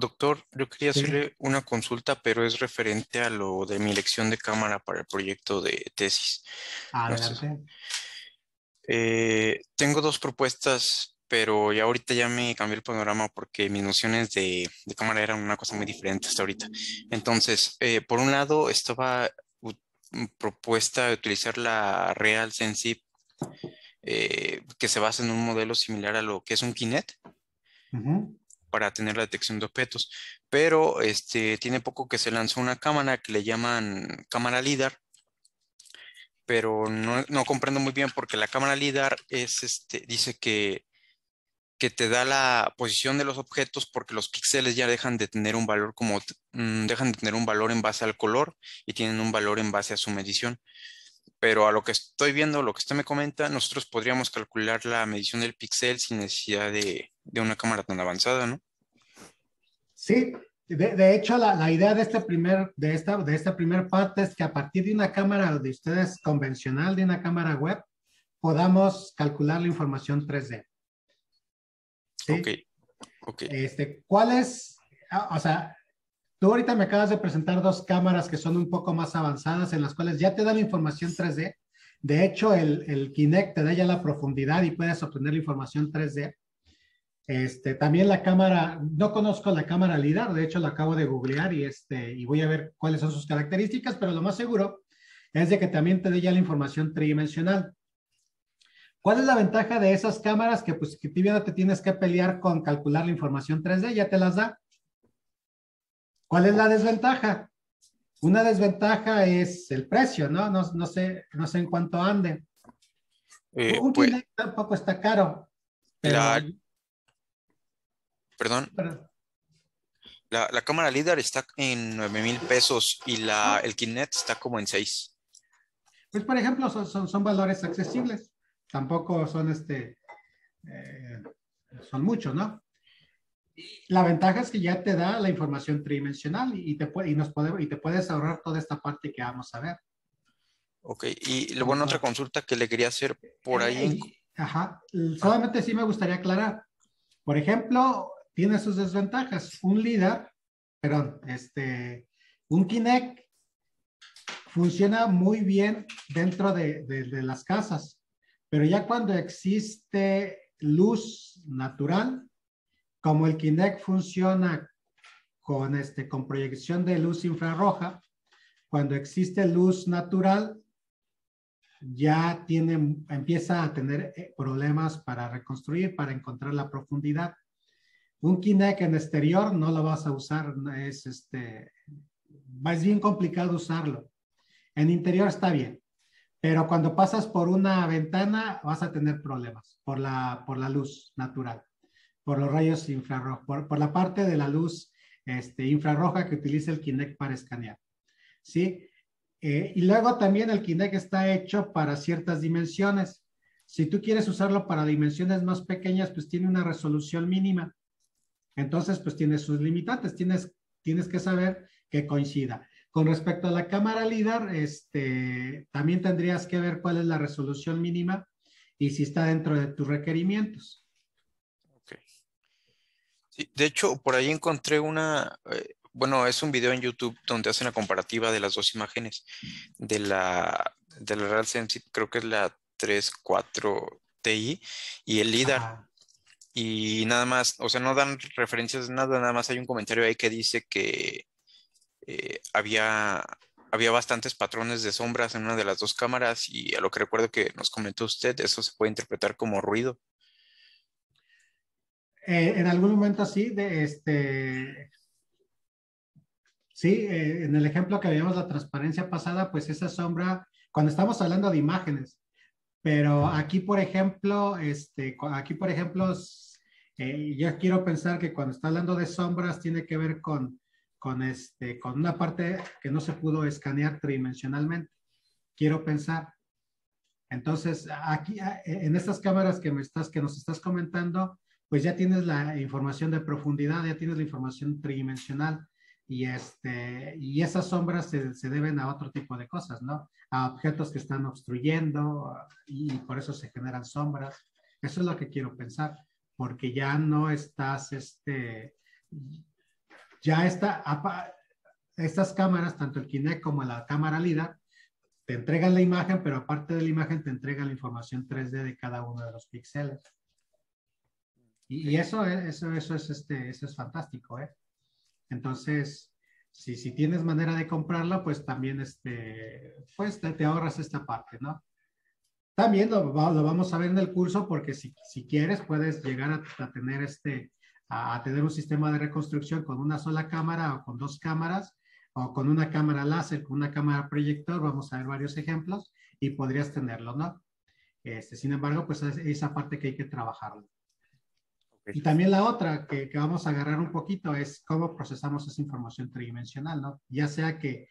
Doctor, yo quería Sí. hacerle una consulta, pero es referente a lo de mi elección de cámara para el proyecto de tesis. No sé. Adelante. Tengo dos propuestas, pero ya ahorita ya me cambió el panorama porque mis nociones de cámara eran una cosa muy diferente hasta ahorita. Entonces, por un lado, estaba propuesta de utilizar la Real Sensei, que se basa en un modelo similar a lo que es un Kinect Ujú. para tener la detección de objetos, pero tiene poco que se lanzó una cámara que le llaman cámara LIDAR, pero no comprendo muy bien porque la cámara LIDAR dice que te da la posición de los objetos porque los píxeles ya dejan de tener un valor dejan de tener un valor en base al color y tienen un valor en base a su medición. Pero a lo que estoy viendo, lo que usted me comenta, nosotros podríamos calcular la medición del píxel sin necesidad de una cámara tan avanzada, ¿no? Sí, de hecho, la idea de esta primer parte es que a partir de una cámara de ustedes convencional, de una cámara web, podamos calcular la información 3D. Ok, ¿Sí? ok. ¿Cuál es? O sea, tú ahorita me acabas de presentar dos cámaras que son un poco más avanzadas, en las cuales ya te da la información 3D. De hecho, el Kinect te da ya la profundidad y puedes obtener la información 3D. También la cámara, no conozco la cámara LIDAR, de hecho la acabo de googlear y voy a ver cuáles son sus características, pero lo más seguro es de que también te dé ya la información tridimensional. ¿Cuál es la ventaja de esas cámaras? Que pues que tú ya no te tienes que pelear con calcular la información 3D, ya te las da. ¿Cuál es la desventaja? Una desventaja es el precio, ¿no? No sé en cuánto ande. Un Pues Kinect tampoco está caro, pero, la, perdón, pero la cámara LIDAR está en 9,000 pesos y ah, el Kinect está como en 6. pues por ejemplo, son valores accesibles. Tampoco eh, son muchos, ¿no? La ventaja es que ya te da la información tridimensional y te puedes ahorrar toda esta parte que vamos a ver. Ok, y bueno, otra Entonces, consulta que le quería hacer por ahí ajá, ah, solamente sí me gustaría aclarar. Por ejemplo, tiene sus desventajas. Un líder, perdón, un Kinect funciona muy bien dentro de las casas, pero ya cuando existe luz natural, como el Kinect funciona con proyección de luz infrarroja, cuando existe luz natural, ya empieza a tener problemas para reconstruir, para encontrar la profundidad. Un Kinect en exterior no lo vas a usar, es bien complicado usarlo. En interior está bien, pero cuando pasas por una ventana vas a tener problemas por la luz natural, por los rayos infrarrojos, por la parte de la luz infrarroja que utiliza el Kinect para escanear. ¿Sí? Y luego también el Kinect está hecho para ciertas dimensiones. Si tú quieres usarlo para dimensiones más pequeñas, pues tiene una resolución mínima. Entonces, pues tiene sus limitantes. Tienes que saber que coincida. Con respecto a la cámara LIDAR, también tendrías que ver cuál es la resolución mínima y si está dentro de tus requerimientos. ok. Sí, de hecho, por ahí encontré bueno, es un video en YouTube donde hacen la comparativa de las dos imágenes de la Real Sensei, creo que es la 34 Ti y el LIDAR. Ajá. Y nada más, o sea, no dan referencias de nada, nada más hay un comentario ahí que dice que había bastantes patrones de sombras en una de las dos cámaras y a lo que recuerdo que nos comentó usted, eso se puede interpretar como ruido. En algún momento sí, sí, en el ejemplo que veíamos la transparencia pasada, pues esa sombra, cuando estamos hablando de imágenes, pero aquí, por ejemplo, yo quiero pensar que cuando está hablando de sombras tiene que ver con una parte que no se pudo escanear tridimensionalmente. Quiero pensar. Entonces, aquí, en estas cámaras que nos estás comentando, pues ya tienes la información de profundidad, ya tienes la información tridimensional y esas sombras se deben a otro tipo de cosas, ¿no? A objetos que están obstruyendo y por eso se generan sombras. Eso es lo que quiero pensar, porque ya no estás, Ya estas cámaras, tanto el Kinect como la cámara LiDAR, te entregan la imagen, pero aparte de la imagen te entregan la información 3D de cada uno de los píxeles. Y eso es fantástico, ¿eh? Entonces, si tienes manera de comprarla, pues también pues te ahorras esta parte, ¿no? También lo vamos a ver en el curso porque si quieres puedes llegar a tener a tener un sistema de reconstrucción con una sola cámara o con dos cámaras o con una cámara láser, con una cámara proyector. Vamos a ver varios ejemplos y podrías tenerlo, ¿no? Sin embargo, pues es esa parte que hay que trabajarlo. Y también la otra que vamos a agarrar un poquito es cómo procesamos esa información tridimensional, ¿no? Ya sea que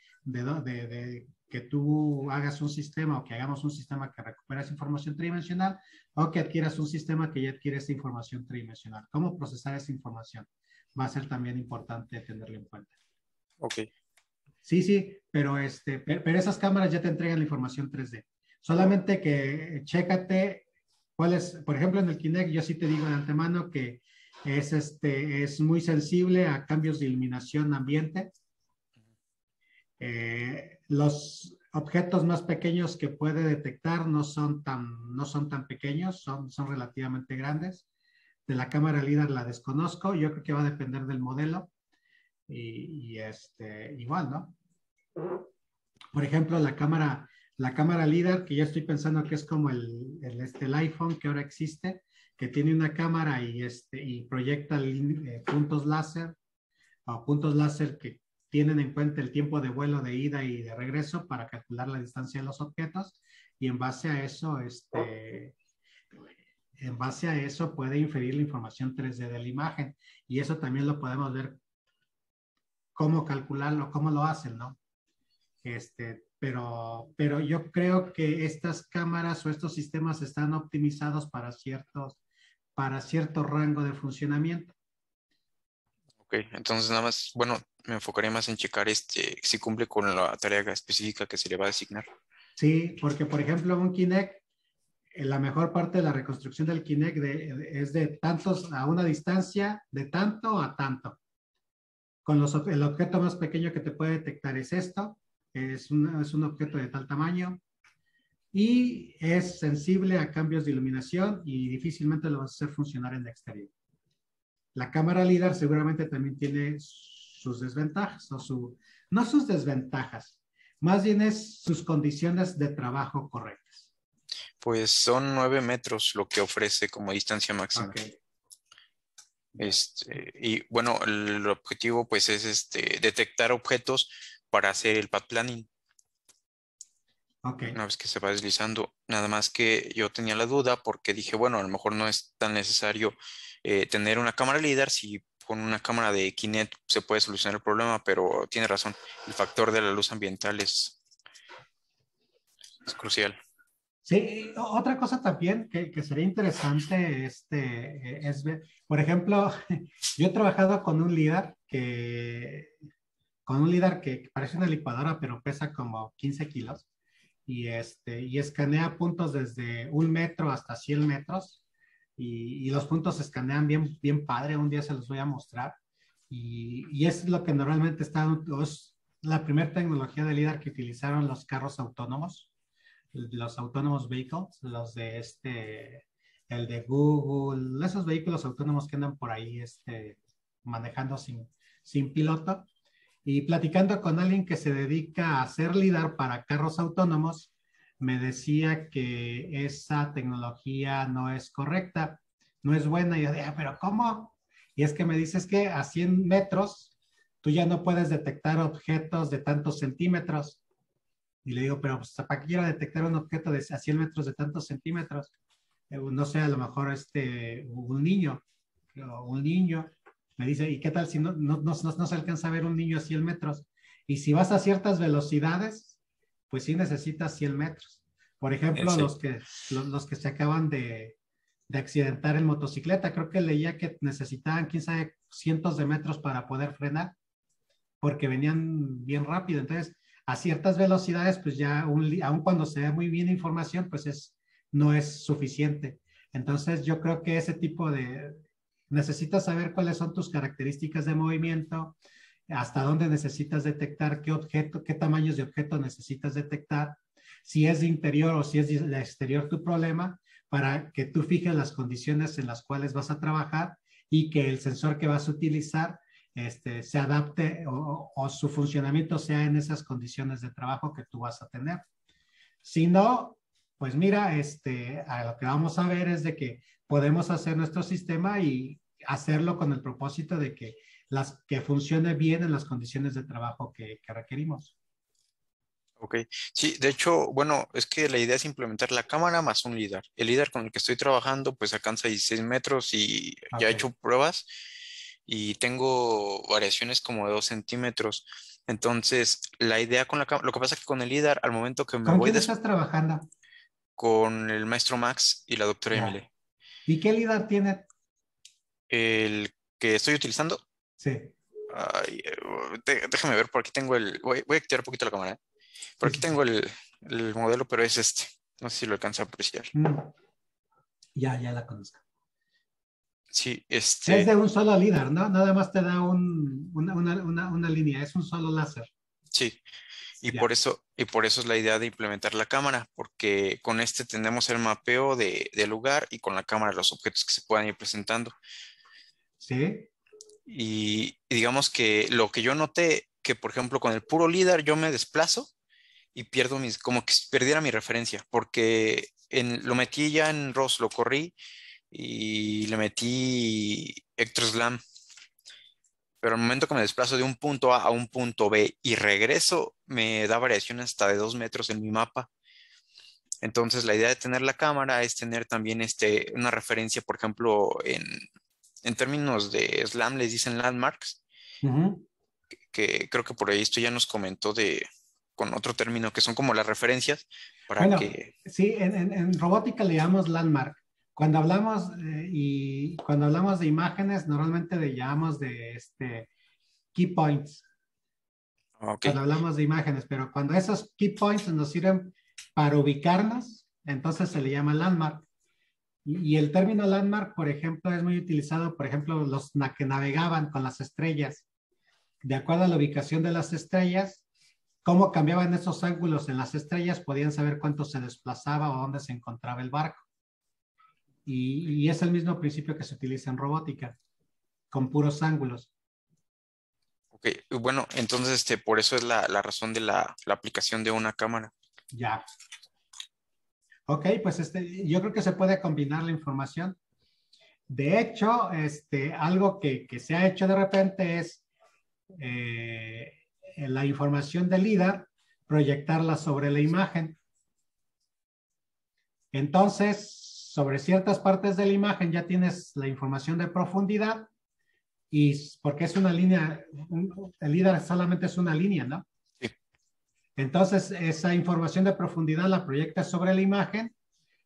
que tú hagas un sistema o que hagamos un sistema que recupera esa información tridimensional o que adquieras un sistema que ya adquiere esa información tridimensional. ¿Cómo procesar esa información? Va a ser también importante tenerlo en cuenta. Ok. Sí, pero esas cámaras ya te entregan la información 3D. Solamente que chécate cuál es, por ejemplo, en el Kinect yo sí te digo de antemano que es muy sensible a cambios de iluminación ambiente. Los objetos más pequeños que puede detectar no son tan pequeños, son relativamente grandes. De la cámara LiDAR la desconozco, yo creo que va a depender del modelo. Igual, ¿no? Por ejemplo, la cámara LiDAR, que ya estoy pensando que es como el iPhone que ahora existe, que tiene una cámara y proyecta puntos láser, o puntos láser que tienen en cuenta el tiempo de vuelo de ida y de regreso para calcular la distancia de los objetos, y en base a eso puede inferir la información 3D de la imagen, y eso también lo podemos ver cómo calcularlo, cómo lo hacen, ¿no? Pero yo creo que estas cámaras o estos sistemas están optimizados para cierto rango de funcionamiento. Ok, entonces nada más, bueno, me enfocaría más en checar si cumple con la tarea específica que se le va a asignar. Sí, porque por ejemplo un Kinect, la mejor parte de la reconstrucción del Kinect es de tantos a una distancia, de tanto a tanto. El objeto más pequeño que te puede detectar es esto, es un objeto de tal tamaño y es sensible a cambios de iluminación y difícilmente lo vas a hacer funcionar en el exterior. La cámara LiDAR seguramente también tiene sus desventajas, no sus desventajas, más bien es sus condiciones de trabajo correctas. Pues son 9 metros lo que ofrece como distancia máxima. Okay. Y bueno, el objetivo pues es detectar objetos para hacer el path planning. Okay. Una vez que se va deslizando, nada más que yo tenía la duda porque dije, bueno, a lo mejor no es tan necesario tener una cámara LiDAR si con una cámara de Kinect se puede solucionar el problema, pero tiene razón, el factor de la luz ambiental es crucial. Sí, otra cosa también que sería interesante es ver, por ejemplo, yo he trabajado con un LiDAR que parece una licuadora, pero pesa como 15 kilos y escanea puntos desde 1 metro hasta 100 metros y los puntos se escanean bien padre. Un día se los voy a mostrar y es lo que normalmente es la primera tecnología de LiDAR que utilizaron los carros autónomos, los autonomous vehicles, el de Google, esos vehículos autónomos que andan por ahí manejando sin piloto. Y platicando con alguien que se dedica a hacer LiDAR para carros autónomos, me decía que esa tecnología no es correcta, no es buena. Y yo dije, ¿pero cómo? Y es que me dices que a 100 metros tú ya no puedes detectar objetos de tantos centímetros. Y le digo, pero pues, ¿para qué quiero detectar un objeto a 100 metros de tantos centímetros? No sé, a lo mejor un niño me dice, ¿y qué tal si no se alcanza a ver un niño a 100 metros? Y si vas a ciertas velocidades, pues sí necesitas 100 metros. Por ejemplo, Sí. los que se acaban de accidentar en motocicleta, creo que leía que necesitaban, quién sabe, cientos de metros para poder frenar, porque venían bien rápido. Entonces, a ciertas velocidades, pues ya aun cuando se ve muy bien información, pues no es suficiente. Entonces, yo creo que ese tipo necesitas saber cuáles son tus características de movimiento, hasta dónde necesitas detectar, qué objeto, qué tamaños de objeto necesitas detectar, si es de interior o si es de exterior tu problema, para que tú fijes las condiciones en las cuales vas a trabajar y que el sensor que vas a utilizar se adapte o su funcionamiento sea en esas condiciones de trabajo que tú vas a tener. Si no, pues mira, a lo que vamos a ver es de que podemos hacer nuestro sistema y hacerlo con el propósito de que funcione bien en las condiciones de trabajo que requerimos. Ok, sí, de hecho, bueno, es que la idea es implementar la cámara más un LiDAR. El LiDAR con el que estoy trabajando pues alcanza 16 metros y ya he hecho pruebas y tengo variaciones como de 2 centímetros. Entonces, la idea con la cámara, lo que pasa es que con el LiDAR, al momento que me ¿Con voy quién estás trabajando? con el maestro Max y la doctora Ya. Emily, ¿Y qué LiDAR tiene? que estoy utilizando, Sí. ay, déjame ver, por aquí tengo voy a activar un poquito la cámara, ¿eh? Por Sí, aquí sí, sí. tengo el modelo, pero es este. No sé si lo alcanza a apreciar. Ya la conozco. Sí, Es de un solo LiDAR, ¿no? Nada más te da una línea, es un solo láser. sí. Ya. Y por eso es la idea de implementar la cámara, porque con este tenemos el mapeo del lugar y con la cámara los objetos que se puedan ir presentando. Sí. Y digamos que lo que yo noté, que por ejemplo con el puro LiDAR yo me desplazo y pierdo como que si perdiera mi referencia, porque lo metí ya en ROS, lo corrí y le metí Hector Slam. Pero al momento que me desplazo de un punto A a un punto B y regreso, me da variaciones hasta de 2 metros en mi mapa. Entonces, la idea de tener la cámara es tener también una referencia, por ejemplo, en términos de SLAM les dicen landmarks, Ujú. que creo que por ahí esto ya nos comentó con otro término, que son como las referencias para Bueno, que... sí, en robótica le llamamos landmark. Cuando hablamos de imágenes, normalmente le llamamos de key points. Ok, Cuando hablamos de imágenes, pero cuando esos key points nos sirven para ubicarnos, entonces se le llama landmark. Y el término landmark, por ejemplo, es muy utilizado, por ejemplo, los que navegaban con las estrellas. De acuerdo a la ubicación de las estrellas, cómo cambiaban esos ángulos en las estrellas, podían saber cuánto se desplazaba o dónde se encontraba el barco. Y es el mismo principio que se utiliza en robótica, con puros ángulos. ok. Bueno, entonces por eso es la razón de la aplicación de una cámara. Ya. Ok, pues yo creo que se puede combinar la información. De hecho, algo que se ha hecho de repente es la información del LiDAR, proyectarla sobre la imagen. Entonces, sobre ciertas partes de la imagen ya tienes la información de profundidad y porque es una línea, el LiDAR solamente es una línea, ¿no? Sí. Entonces, esa información de profundidad la proyectas sobre la imagen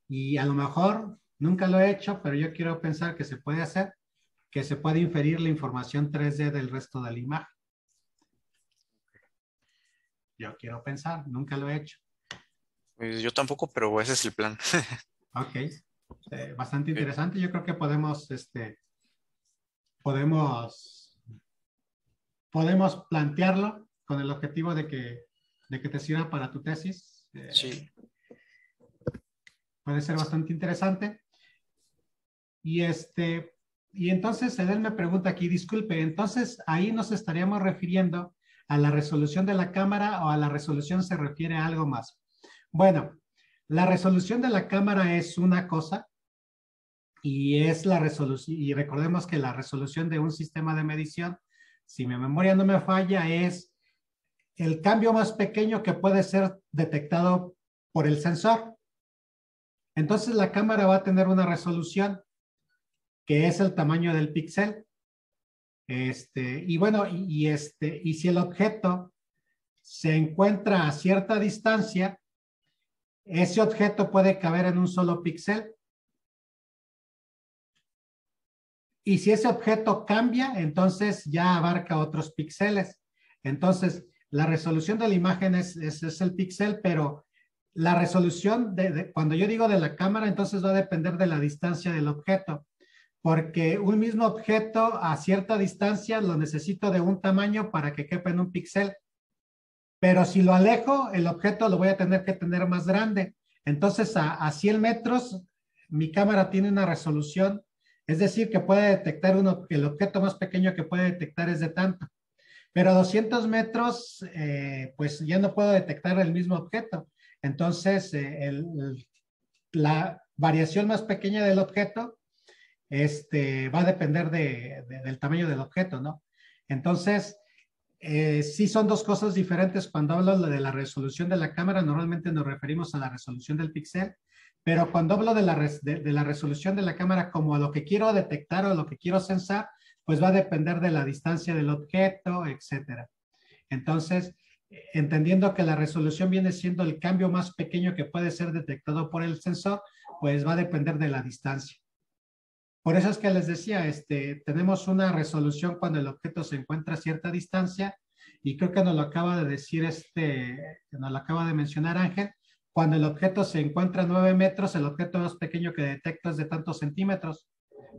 y a lo mejor, nunca lo he hecho, pero yo quiero pensar que se puede hacer, que se puede inferir la información 3D del resto de la imagen. Yo quiero pensar, nunca lo he hecho. Pues yo tampoco, pero ese es el plan. Ok, bastante Ok. interesante. Yo creo que podemos, podemos plantearlo con el objetivo de que te sirva para tu tesis. Sí. Puede ser bastante interesante. Y y entonces Edel me pregunta aquí, disculpe, entonces ahí nos estaríamos refiriendo a la resolución de la cámara o a la resolución se refiere a algo más. Bueno, la resolución de la cámara es una cosa y es la resolución, y recordemos que la resolución de un sistema de medición, si mi memoria no me falla, es el cambio más pequeño que puede ser detectado por el sensor. Entonces la cámara va a tener una resolución que es el tamaño del píxel. Y bueno, y si el objeto se encuentra a cierta distancia, ese objeto puede caber en un solo píxel. Y si ese objeto cambia, entonces ya abarca otros píxeles. Entonces, la resolución de la imagen es el píxel, pero la resolución, cuando yo digo de la cámara, entonces va a depender de la distancia del objeto. porque un mismo objeto a cierta distancia lo necesito de un tamaño para que quepa en un píxel. Pero si lo alejo, el objeto lo voy a tener que tener más grande. Entonces, a 100 metros, mi cámara tiene una resolución, es decir, que puede detectar el objeto más pequeño que puede detectar es de tanto. Pero a 200 metros, pues ya no puedo detectar el mismo objeto. Entonces, la variación más pequeña del objeto va a depender del tamaño del objeto, ¿no? Entonces, sí son dos cosas diferentes. Cuando hablo de la resolución de la cámara, normalmente nos referimos a la resolución del píxel, pero cuando hablo de la resolución de la cámara como a lo que quiero detectar o lo que quiero sensar, pues va a depender de la distancia del objeto, etcétera. Entonces, entendiendo que la resolución viene siendo el cambio más pequeño que puede ser detectado por el sensor, pues va a depender de la distancia. Por eso es que les decía, tenemos una resolución cuando el objeto se encuentra a cierta distancia, y creo que nos lo acaba de decir, nos lo acaba de mencionar Ángel. Cuando el objeto se encuentra a 9 metros, el objeto más pequeño que detecto es de tantos centímetros.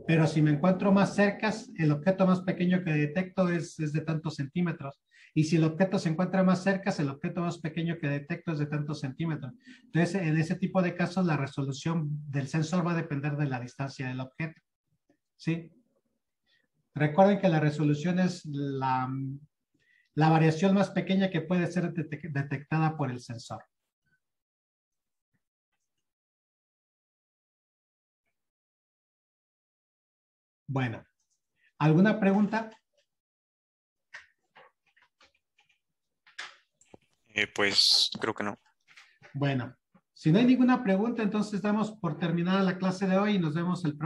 Pero si me encuentro más cerca, el objeto más pequeño que detecto es de tantos centímetros. Y si el objeto se encuentra más cerca, el objeto más pequeño que detecto es de tantos centímetros. Entonces, en ese tipo de casos, la resolución del sensor va a depender de la distancia del objeto. ¿Sí? Recuerden que la resolución es la variación más pequeña que puede ser detectada por el sensor. Bueno, ¿alguna pregunta? Pues creo que no. Bueno, si no hay ninguna pregunta, entonces damos por terminada la clase de hoy y nos vemos el próximo.